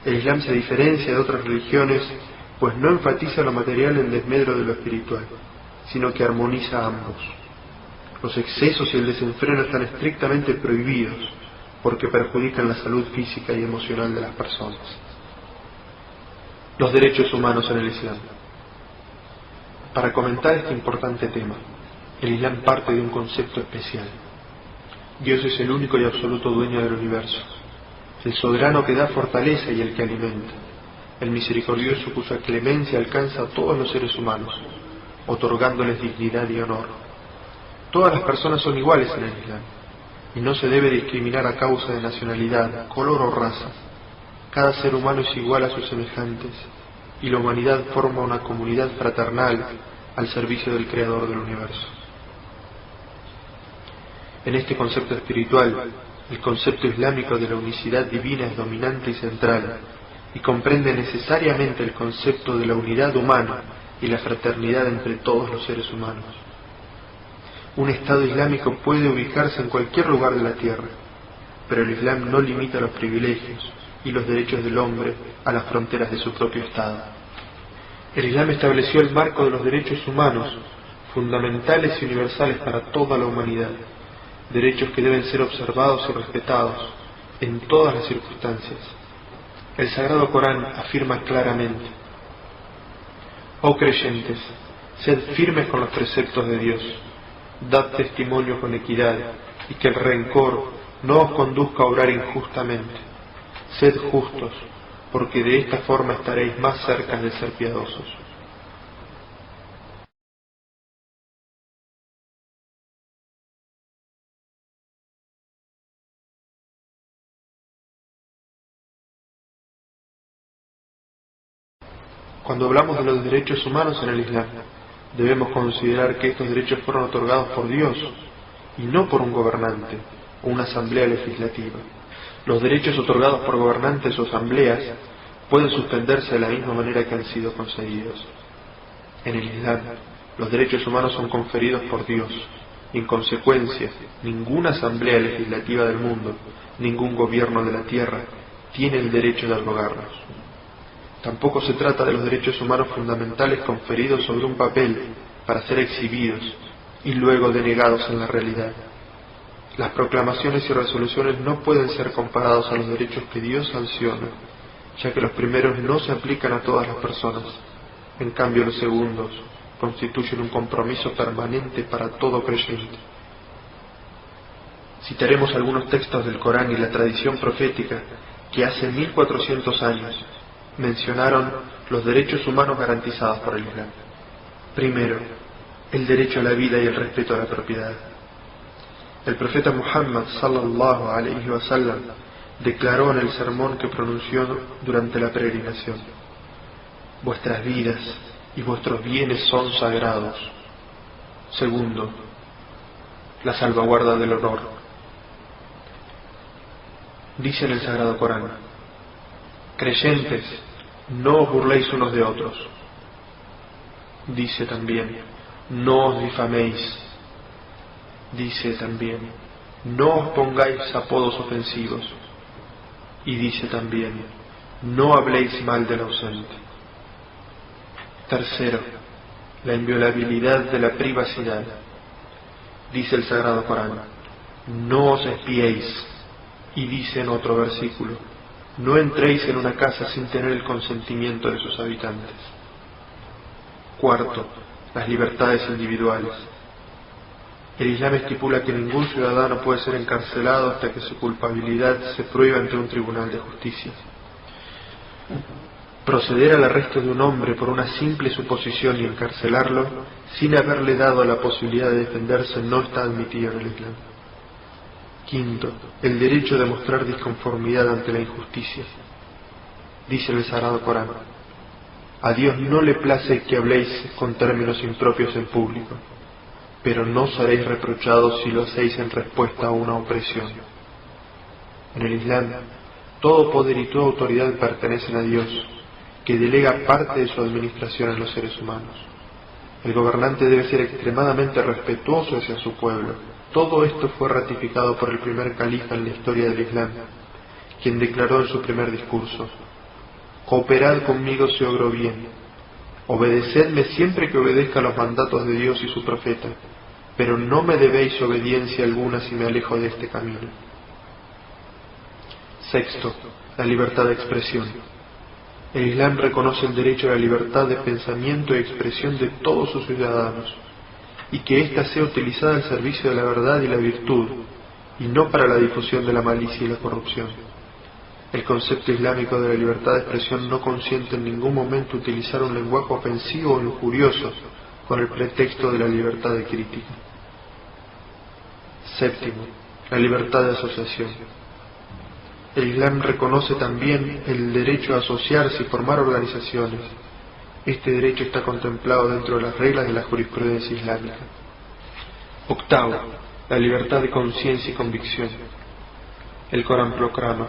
S1: El Islam se diferencia de otras religiones, pues no enfatiza lo material en desmedro de lo espiritual, sino que armoniza ambos. Los excesos y el desenfreno están estrictamente prohibidos, porque perjudican la salud física y emocional de las personas. Los derechos humanos en el Islam. Para comentar este importante tema, el Islam parte de un concepto especial. Dios es el único y absoluto dueño del universo, el soberano que da fortaleza y el que alimenta, el misericordioso cuya clemencia alcanza a todos los seres humanos, otorgándoles dignidad y honor. Todas las personas son iguales en el Islam, y no se debe discriminar a causa de nacionalidad, color o raza. Cada ser humano es igual a sus semejantes, y la humanidad forma una comunidad fraternal al servicio del Creador del universo. En este concepto espiritual, el concepto islámico de la unicidad divina es dominante y central, y comprende necesariamente el concepto de la unidad humana y la fraternidad entre todos los seres humanos. Un Estado islámico puede ubicarse en cualquier lugar de la tierra, pero el Islam no limita los privilegios y los derechos del hombre a las fronteras de su propio Estado. El Islam estableció el marco de los derechos humanos, fundamentales y universales para toda la humanidad, derechos que deben ser observados y respetados en todas las circunstancias. El Sagrado Corán afirma claramente: Oh creyentes, sed firmes con los preceptos de Dios, dad testimonio con equidad, y que el rencor no os conduzca a obrar injustamente. Sed justos, porque de esta forma estaréis más cerca de ser piadosos. Cuando hablamos de los derechos humanos en el Islam, debemos considerar que estos derechos fueron otorgados por Dios y no por un gobernante o una asamblea legislativa. Los derechos otorgados por gobernantes o asambleas pueden suspenderse de la misma manera que han sido concedidos. En el Islam, los derechos humanos son conferidos por Dios y, en consecuencia, ninguna asamblea legislativa del mundo, ningún gobierno de la tierra tiene el derecho de abrogarlos. Tampoco se trata de los derechos humanos fundamentales conferidos sobre un papel para ser exhibidos y luego denegados en la realidad. Las proclamaciones y resoluciones no pueden ser comparados a los derechos que Dios sanciona, ya que los primeros no se aplican a todas las personas. En cambio, los segundos constituyen un compromiso permanente para todo creyente. Citaremos algunos textos del Corán y la tradición profética que hace 1400 años mencionaron los derechos humanos garantizados por el Islam. Primero, el derecho a la vida y el respeto a la propiedad. El profeta Muhammad sallallahu alayhi wa sallam declaró en el sermón que pronunció durante la peregrinación: vuestras vidas y vuestros bienes son sagrados. Segundo, la salvaguarda del honor. Dice en el Sagrado Corán: creyentes, no os burléis unos de otros. Dice también: no os difaméis. Dice también: no os pongáis apodos ofensivos. Y dice también: no habléis mal del ausente. Tercero, la inviolabilidad de la privacidad. Dice el Sagrado Corán: no os espiéis. Y dice en otro versículo: no entréis en una casa sin tener el consentimiento de sus habitantes. Cuarto, las libertades individuales. El Islam estipula que ningún ciudadano puede ser encarcelado hasta que su culpabilidad se pruebe ante un tribunal de justicia. Proceder al arresto de un hombre por una simple suposición y encarcelarlo sin haberle dado la posibilidad de defenderse no está admitido en el Islam. Quinto, el derecho de mostrar disconformidad ante la injusticia. Dice el Sagrado Corán: a Dios no le place que habléis con términos impropios en público, pero no seréis reprochados si lo hacéis en respuesta a una opresión. En el Islam, todo poder y toda autoridad pertenecen a Dios, que delega parte de su administración en los seres humanos. El gobernante debe ser extremadamente respetuoso hacia su pueblo. Todo esto fue ratificado por el primer califa en la historia del Islam, quien declaró en su primer discurso: cooperad conmigo si obro bien, obedecedme siempre que obedezca los mandatos de Dios y su profeta, pero no me debéis obediencia alguna si me alejo de este camino. Sexto, la libertad de expresión. El Islam reconoce el derecho a la libertad de pensamiento y expresión de todos sus ciudadanos, y que ésta sea utilizada al servicio de la verdad y la virtud, y no para la difusión de la malicia y la corrupción. El concepto islámico de la libertad de expresión no consiente en ningún momento utilizar un lenguaje ofensivo o injurioso con el pretexto de la libertad de crítica. Séptimo, la libertad de asociación. El Islam reconoce también el derecho a asociarse y formar organizaciones. Este derecho está contemplado dentro de las reglas de la jurisprudencia islámica. Octavo, la libertad de conciencia y convicción. El Corán proclama: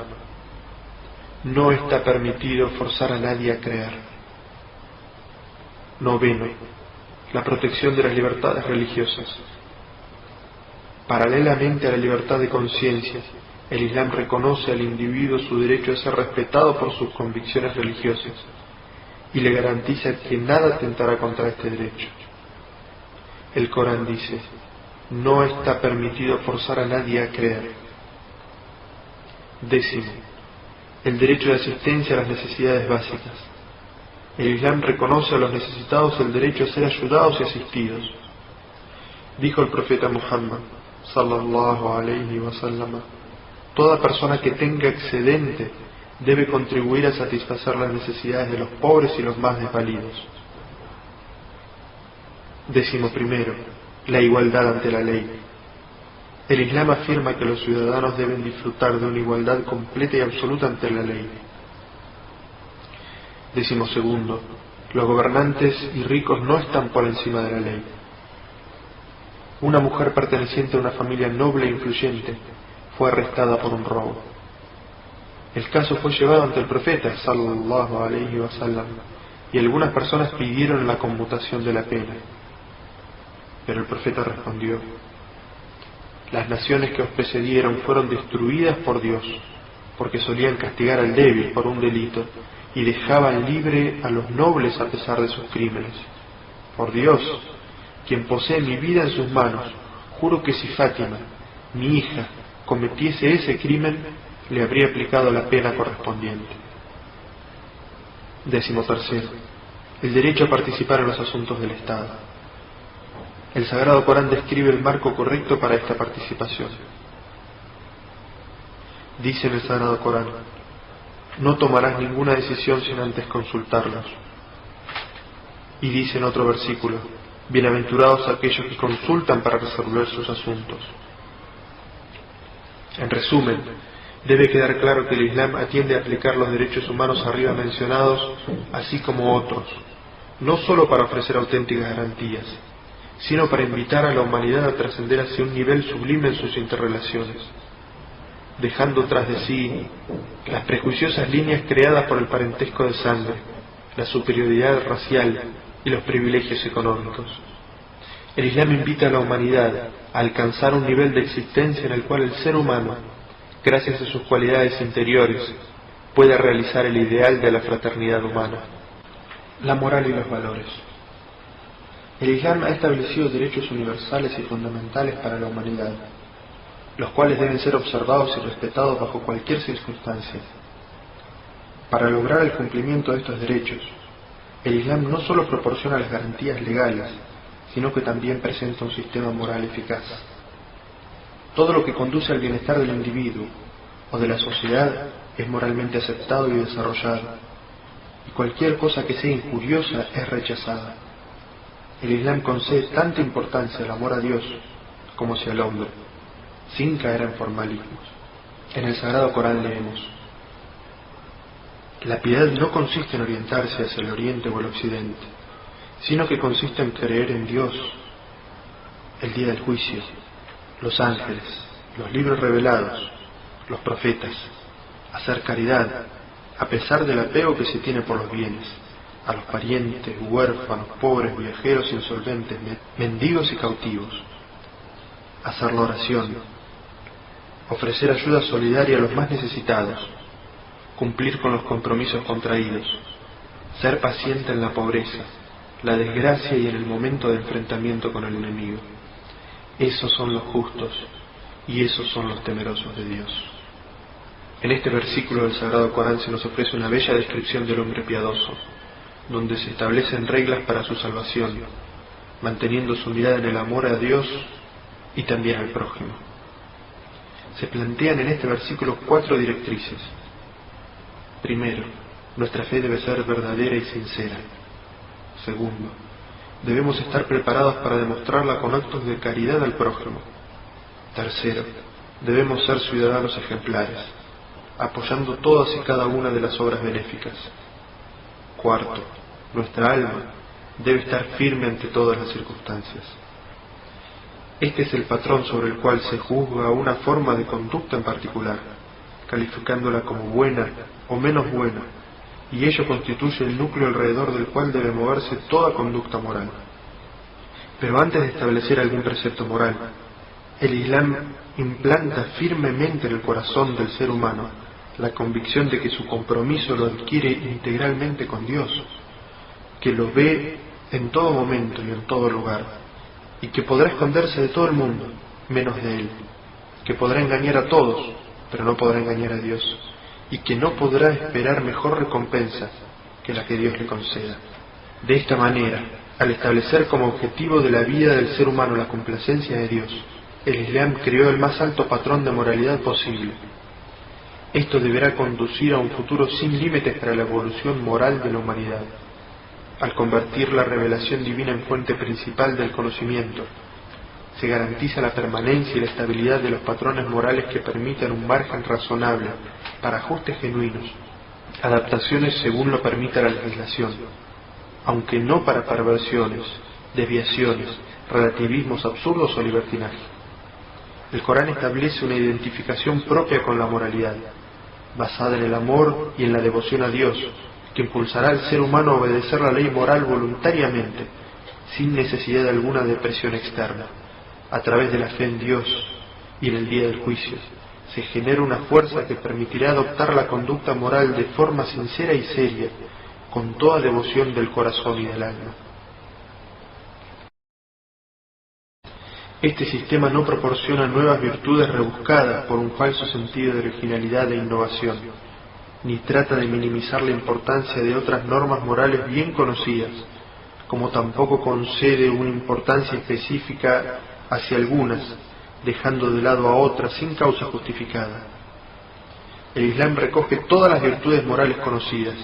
S1: no está permitido forzar a nadie a creer. Noveno, la protección de las libertades religiosas. Paralelamente a la libertad de conciencia, el Islam reconoce al individuo su derecho a ser respetado por sus convicciones religiosas y le garantiza que nada atentará contra este derecho. El Corán dice: no está permitido forzar a nadie a creer. Décimo, el derecho de asistencia a las necesidades básicas. El Islam reconoce a los necesitados el derecho a ser ayudados y asistidos. Dijo el profeta Muhammad, sallallahu alayhi wa sallam: toda persona que tenga excedente debe contribuir a satisfacer las necesidades de los pobres y los más desvalidos. Décimo primero, la igualdad ante la ley. El Islam afirma que los ciudadanos deben disfrutar de una igualdad completa y absoluta ante la ley. Décimo segundo, los gobernantes y ricos no están por encima de la ley. Una mujer perteneciente a una familia noble e influyente fue arrestada por un robo. El caso fue llevado ante el profeta sallallahu alayhi wa sallam y algunas personas pidieron la conmutación de la pena. Pero el profeta respondió: las naciones que os precedieron fueron destruidas por Dios, porque solían castigar al débil por un delito y dejaban libre a los nobles a pesar de sus crímenes. Por Dios, quien posee mi vida en sus manos, juro que si Fátima, mi hija, cometiese ese crimen, le habría aplicado la pena correspondiente. Décimo tercero, el derecho a participar en los asuntos del Estado. El Sagrado Corán describe el marco correcto para esta participación. Dice en el Sagrado Corán: no tomarás ninguna decisión sin antes consultarlos. Y dice en otro versículo: bienaventurados aquellos que consultan para resolver sus asuntos. En resumen, debe quedar claro que el Islam atiende a aplicar los derechos humanos arriba mencionados, así como otros, no solo para ofrecer auténticas garantías, sino para invitar a la humanidad a trascender hacia un nivel sublime en sus interrelaciones, dejando tras de sí las prejuiciosas líneas creadas por el parentesco de sangre, la superioridad racial y los privilegios económicos. El Islam invita a la humanidad a alcanzar un nivel de existencia en el cual el ser humano, gracias a sus cualidades interiores, puede realizar el ideal de la fraternidad humana. La moral y los valores. El Islam ha establecido derechos universales y fundamentales para la humanidad, los cuales deben ser observados y respetados bajo cualquier circunstancia. Para lograr el cumplimiento de estos derechos, el Islam no solo proporciona las garantías legales, sino que también presenta un sistema moral eficaz. Todo lo que conduce al bienestar del individuo o de la sociedad es moralmente aceptado y desarrollado, y cualquier cosa que sea injuriosa es rechazada. El Islam concede tanta importancia al amor a Dios como hacia el hombre, sin caer en formalismos. En el Sagrado Corán leemos: la piedad no consiste en orientarse hacia el oriente o el occidente, sino que consiste en creer en Dios, el día del juicio, los ángeles, los libros revelados, los profetas, hacer caridad, a pesar del apego que se tiene por los bienes, a los parientes, huérfanos, pobres, viajeros, insolventes, mendigos y cautivos, hacer la oración, ofrecer ayuda solidaria a los más necesitados, cumplir con los compromisos contraídos, ser paciente en la pobreza, la desgracia y en el momento de enfrentamiento con el enemigo. Esos son los justos y esos son los temerosos de Dios. En este versículo del Sagrado Corán se nos ofrece una bella descripción del hombre piadoso, donde se establecen reglas para su salvación, manteniendo su unidad en el amor a Dios y también al prójimo. Se plantean en este versículo 4 directrices. Primero, nuestra fe debe ser verdadera y sincera. Segundo, debemos estar preparados para demostrarla con actos de caridad al prójimo. Tercero, debemos ser ciudadanos ejemplares, apoyando todas y cada una de las obras benéficas. Cuarto, nuestra alma debe estar firme ante todas las circunstancias. Este es el patrón sobre el cual se juzga una forma de conducta en particular, calificándola como buena o menos buena, y ello constituye el núcleo alrededor del cual debe moverse toda conducta moral. Pero antes de establecer algún precepto moral, el Islam implanta firmemente en el corazón del ser humano la convicción de que su compromiso lo adquiere integralmente con Dios, que lo ve en todo momento y en todo lugar, y que podrá esconderse de todo el mundo, menos de Él, que podrá engañar a todos, pero no podrá engañar a Dios, y que no podrá esperar mejor recompensa que la que Dios le conceda. De esta manera, al establecer como objetivo de la vida del ser humano la complacencia de Dios, el Islam creó el más alto patrón de moralidad posible. Esto deberá conducir a un futuro sin límites para la evolución moral de la humanidad. Al convertir la revelación divina en fuente principal del conocimiento, se garantiza la permanencia y la estabilidad de los patrones morales que permitan un margen razonable para ajustes genuinos, adaptaciones según lo permita la legislación, aunque no para perversiones, desviaciones, relativismos absurdos o libertinaje. El Corán establece una identificación propia con la moralidad, basada en el amor y en la devoción a Dios, que impulsará al ser humano a obedecer la ley moral voluntariamente, sin necesidad alguna de presión externa. A través de la fe en Dios y en el día del juicio, se genera una fuerza que permitirá adoptar la conducta moral de forma sincera y seria, con toda devoción del corazón y del alma. Este sistema no proporciona nuevas virtudes rebuscadas por un falso sentido de originalidad e innovación, ni trata de minimizar la importancia de otras normas morales bien conocidas, como tampoco concede una importancia específica hacia algunas, dejando de lado a otras sin causa justificada. El Islam recoge todas las virtudes morales conocidas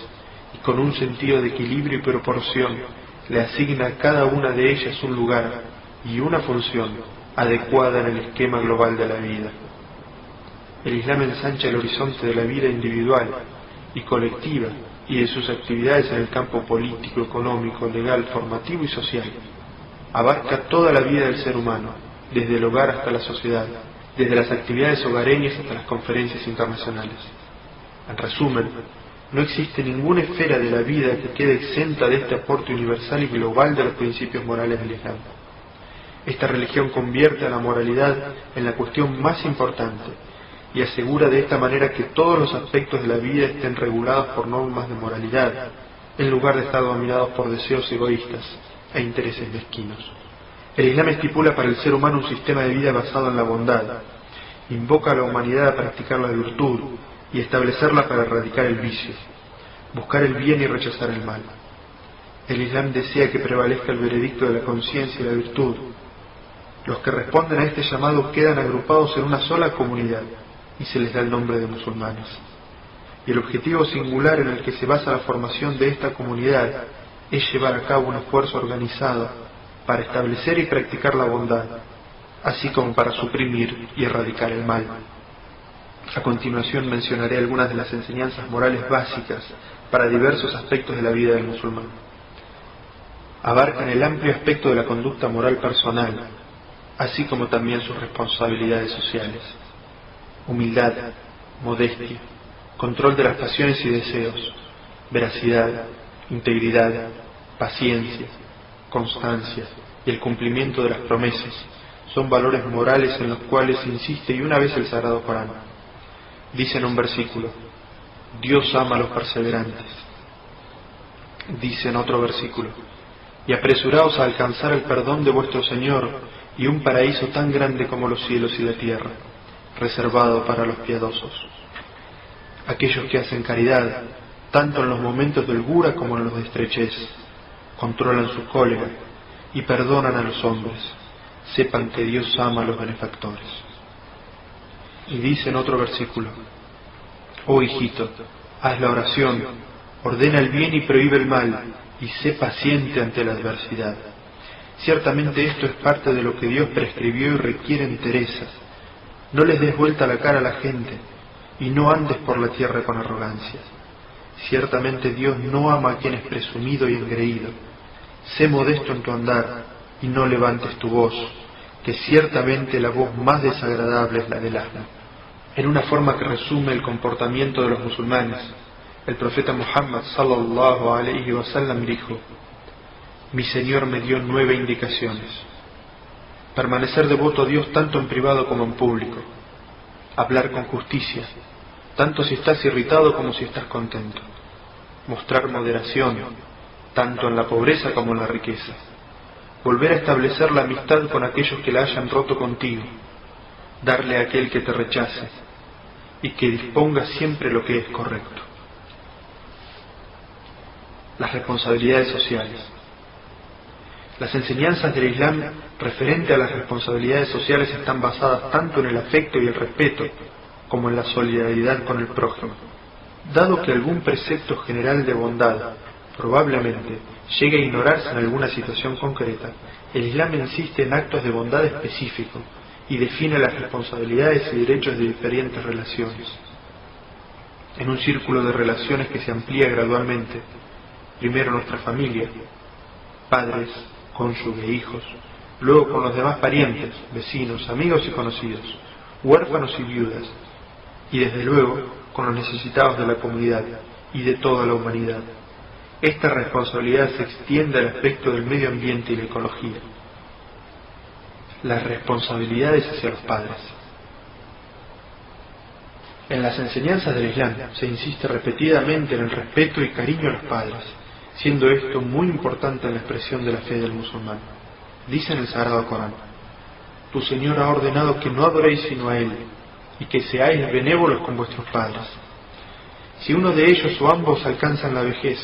S1: y con un sentido de equilibrio y proporción le asigna a cada una de ellas un lugar y una función adecuada en el esquema global de la vida. El Islam ensancha el horizonte de la vida individual y colectiva y de sus actividades en el campo político, económico, legal, formativo y social. Abarca toda la vida del ser humano, desde el hogar hasta la sociedad, desde las actividades hogareñas hasta las conferencias internacionales. En resumen, no existe ninguna esfera de la vida que quede exenta de este aporte universal y global de los principios morales del Islam. Esta religión convierte a la moralidad en la cuestión más importante y asegura de esta manera que todos los aspectos de la vida estén regulados por normas de moralidad, en lugar de estar dominados por deseos egoístas e intereses mezquinos. El Islam estipula para el ser humano un sistema de vida basado en la bondad, invoca a la humanidad a practicar la virtud y establecerla para erradicar el vicio, buscar el bien y rechazar el mal. El Islam desea que prevalezca el veredicto de la conciencia y la virtud. Los que responden a este llamado quedan agrupados en una sola comunidad y se les da el nombre de musulmanes. Y el objetivo singular en el que se basa la formación de esta comunidad es llevar a cabo un esfuerzo organizado para establecer y practicar la bondad, así como para suprimir y erradicar el mal. A continuación mencionaré algunas de las enseñanzas morales básicas para diversos aspectos de la vida del musulmán. Abarcan el amplio aspecto de la conducta moral personal, así como también sus responsabilidades sociales. Humildad, modestia, control de las pasiones y deseos, veracidad, integridad, paciencia, constancia y el cumplimiento de las promesas son valores morales en los cuales insiste y una vez el Sagrado Corán. Dice en un versículo: Dios ama a los perseverantes. Dice en otro versículo: y apresuraos a alcanzar el perdón de vuestro Señor y un paraíso tan grande como los cielos y la tierra, reservado para los piadosos. Aquellos que hacen caridad, tanto en los momentos de holgura como en los de estrechez, controlan su cólera y perdonan a los hombres, sepan que Dios ama a los benefactores. Y dice en otro versículo: oh hijito, haz la oración, ordena el bien y prohíbe el mal, y sé paciente ante la adversidad. Ciertamente esto es parte de lo que Dios prescribió y requiere entereza. No les des vuelta la cara a la gente, y no andes por la tierra con arrogancia. Ciertamente Dios no ama a quien es presumido y engreído. Sé modesto en tu andar, y no levantes tu voz, que ciertamente la voz más desagradable es la del asno. En una forma que resume el comportamiento de los musulmanes, el profeta Muhammad sallallahu alayhi wa sallam dijo: mi Señor me dio 9 indicaciones. Permanecer devoto a Dios tanto en privado como en público. Hablar con justicia, tanto si estás irritado como si estás contento. Mostrar moderación, tanto en la pobreza como en la riqueza. Volver a establecer la amistad con aquellos que la hayan roto contigo. Darle a aquel que te rechace. Y que disponga siempre lo que es correcto. Las responsabilidades sociales. Las enseñanzas del Islam referente a las responsabilidades sociales están basadas tanto en el afecto y el respeto como en la solidaridad con el prójimo. Dado que algún precepto general de bondad probablemente llegue a ignorarse en alguna situación concreta, el Islam insiste en actos de bondad específicos y define las responsabilidades y derechos de diferentes relaciones. En un círculo de relaciones que se amplía gradualmente, primero nuestra familia, padres, cónyuge, hijos, luego con los demás parientes, vecinos, amigos y conocidos, huérfanos y viudas, y desde luego con los necesitados de la comunidad y de toda la humanidad. Esta responsabilidad se extiende al aspecto del medio ambiente y la ecología. Las responsabilidades hacia los padres. En las enseñanzas del Islam se insiste repetidamente en el respeto y cariño a los padres, siendo esto muy importante en la expresión de la fe del musulmán. Dice en el Sagrado Corán: tu Señor ha ordenado que no adoréis sino a Él, y que seáis benévolos con vuestros padres. Si uno de ellos o ambos alcanzan la vejez,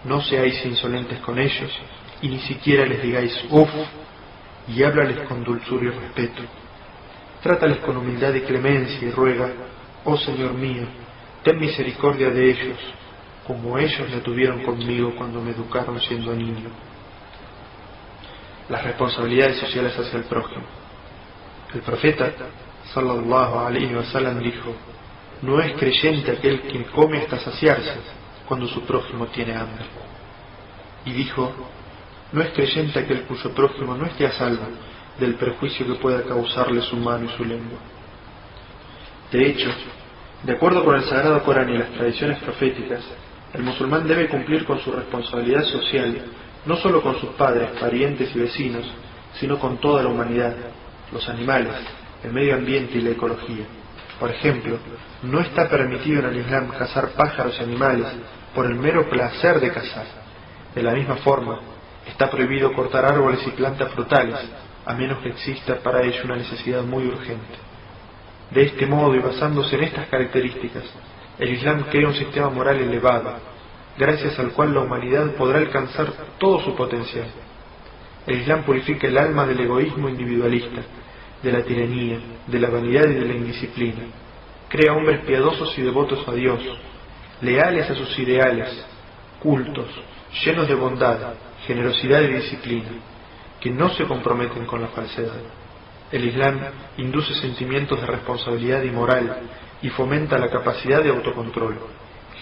S1: no seáis insolentes con ellos, y ni siquiera les digáis uf, y háblales con dulzura y respeto. Trátales con humildad y clemencia y ruega: oh Señor mío, ten misericordia de ellos, como ellos la tuvieron conmigo cuando me educaron siendo niño. Las responsabilidades sociales hacia el prójimo. El profeta sallallahu alayhi wa sallam dijo: no es creyente aquel que come hasta saciarse cuando su prójimo tiene hambre. Y dijo: no es creyente aquel cuyo prójimo no esté a salvo del perjuicio que pueda causarle su mano y su lengua. De hecho, de acuerdo con el Sagrado Corán y las tradiciones proféticas, el musulmán debe cumplir con su responsabilidad social, no solo con sus padres, parientes y vecinos, sino con toda la humanidad, los animales, el medio ambiente y la ecología. Por ejemplo, no está permitido en el Islam cazar pájaros y animales por el mero placer de cazar. De la misma forma, está prohibido cortar árboles y plantas frutales, a menos que exista para ello una necesidad muy urgente. De este modo y basándose en estas características, el Islam crea un sistema moral elevado, gracias al cual la humanidad podrá alcanzar todo su potencial. El Islam purifica el alma del egoísmo individualista, de la tiranía, de la vanidad y de la indisciplina. Crea hombres piadosos y devotos a Dios, leales a sus ideales, cultos, llenos de bondad, generosidad y disciplina, que no se comprometen con la falsedad. El Islam induce sentimientos de responsabilidad y moral y fomenta la capacidad de autocontrol.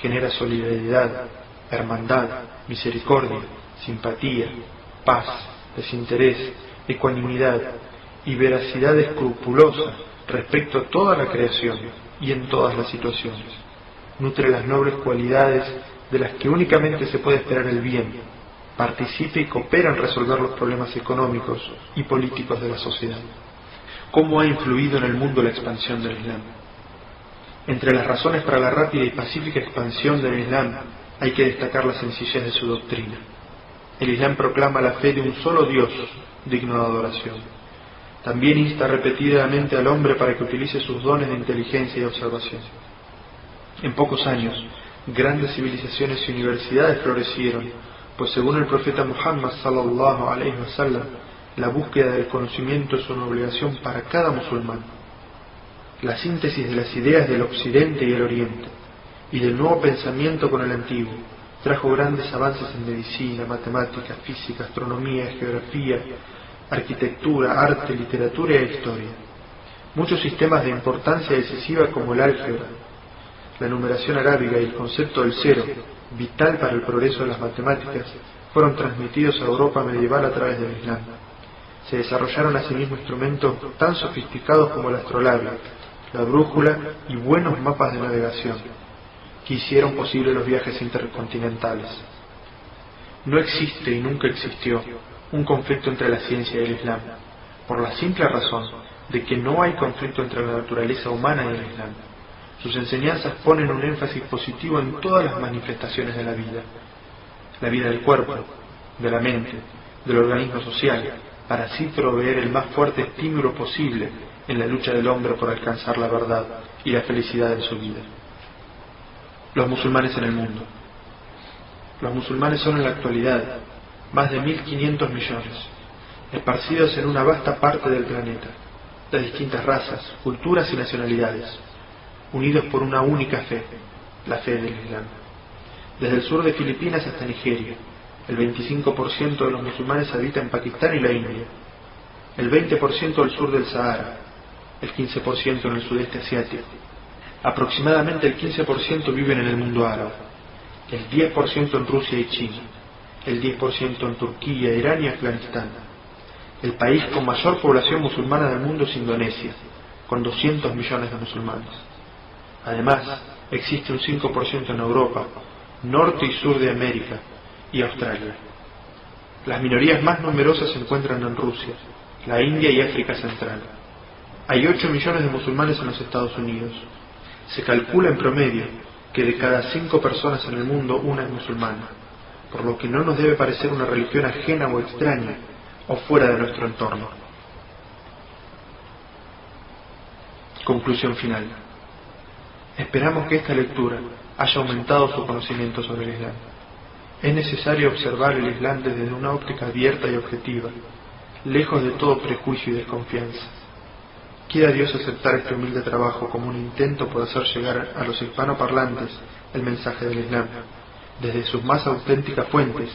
S1: Genera solidaridad, hermandad, misericordia, simpatía, paz, desinterés, ecuanimidad y veracidad escrupulosa respecto a toda la creación y en todas las situaciones. Nutre las nobles cualidades de las que únicamente se puede esperar el bien, participa y coopera en resolver los problemas económicos y políticos de la sociedad. ¿Cómo ha influido en el mundo la expansión del Islam? Entre las razones para la rápida y pacífica expansión del Islam hay que destacar la sencillez de su doctrina. El Islam proclama la fe de un solo Dios, digno de adoración. También insta repetidamente al hombre para que utilice sus dones de inteligencia y observación. En pocos años, grandes civilizaciones y universidades florecieron, pues según el profeta Muhammad sallallahu alaihi wasallam, la búsqueda del conocimiento es una obligación para cada musulmán. La síntesis de las ideas del Occidente y el Oriente, y del nuevo pensamiento con el antiguo, trajo grandes avances en medicina, matemática, física, astronomía, geografía, arquitectura, arte, literatura e historia. Muchos sistemas de importancia decisiva como el álgebra, la numeración arábiga y el concepto del cero, vital para el progreso de las matemáticas, fueron transmitidos a Europa medieval a través del Islam. Se desarrollaron asimismo instrumentos tan sofisticados como el astrolabio, la brújula y buenos mapas de navegación, que hicieron posible los viajes intercontinentales. No existe y nunca existió un conflicto entre la ciencia y el Islam, por la simple razón de que no hay conflicto entre la naturaleza humana y el Islam. Sus enseñanzas ponen un énfasis positivo en todas las manifestaciones de la vida del cuerpo, de la mente, del organismo social, para así proveer el más fuerte estímulo posible en la lucha del hombre por alcanzar la verdad y la felicidad en su vida. Los musulmanes en el mundo. Los musulmanes son en la actualidad más de 1.500 millones, esparcidos en una vasta parte del planeta, de distintas razas, culturas y nacionalidades, unidos por una única fe, la fe del Islam. Desde el sur de Filipinas hasta Nigeria, el 25% de los musulmanes habita en Pakistán y la India, el 20% al sur del Sahara, el 15% en el sudeste asiático, aproximadamente el 15% viven en el mundo árabe, el 10% en Rusia y China, el 10% en Turquía, Irán y Afganistán. El país con mayor población musulmana del mundo es Indonesia, con 200 millones de musulmanes. Además, existe un 5% en Europa, norte y sur de América y Australia. Las minorías más numerosas se encuentran en Rusia, la India y África Central. Hay 8 millones de musulmanes en los Estados Unidos. Se calcula en promedio que de cada 5 personas en el mundo una es musulmana, por lo que no nos debe parecer una religión ajena o extraña o fuera de nuestro entorno. Conclusión final. Esperamos que esta lectura haya aumentado su conocimiento sobre el Islam. Es necesario observar el Islam desde una óptica abierta y objetiva, lejos de todo prejuicio y desconfianza. Quiera Dios aceptar este humilde trabajo como un intento por hacer llegar a los hispanoparlantes el mensaje del Islam, desde sus más auténticas fuentes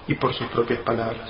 S1: y por sus propias palabras.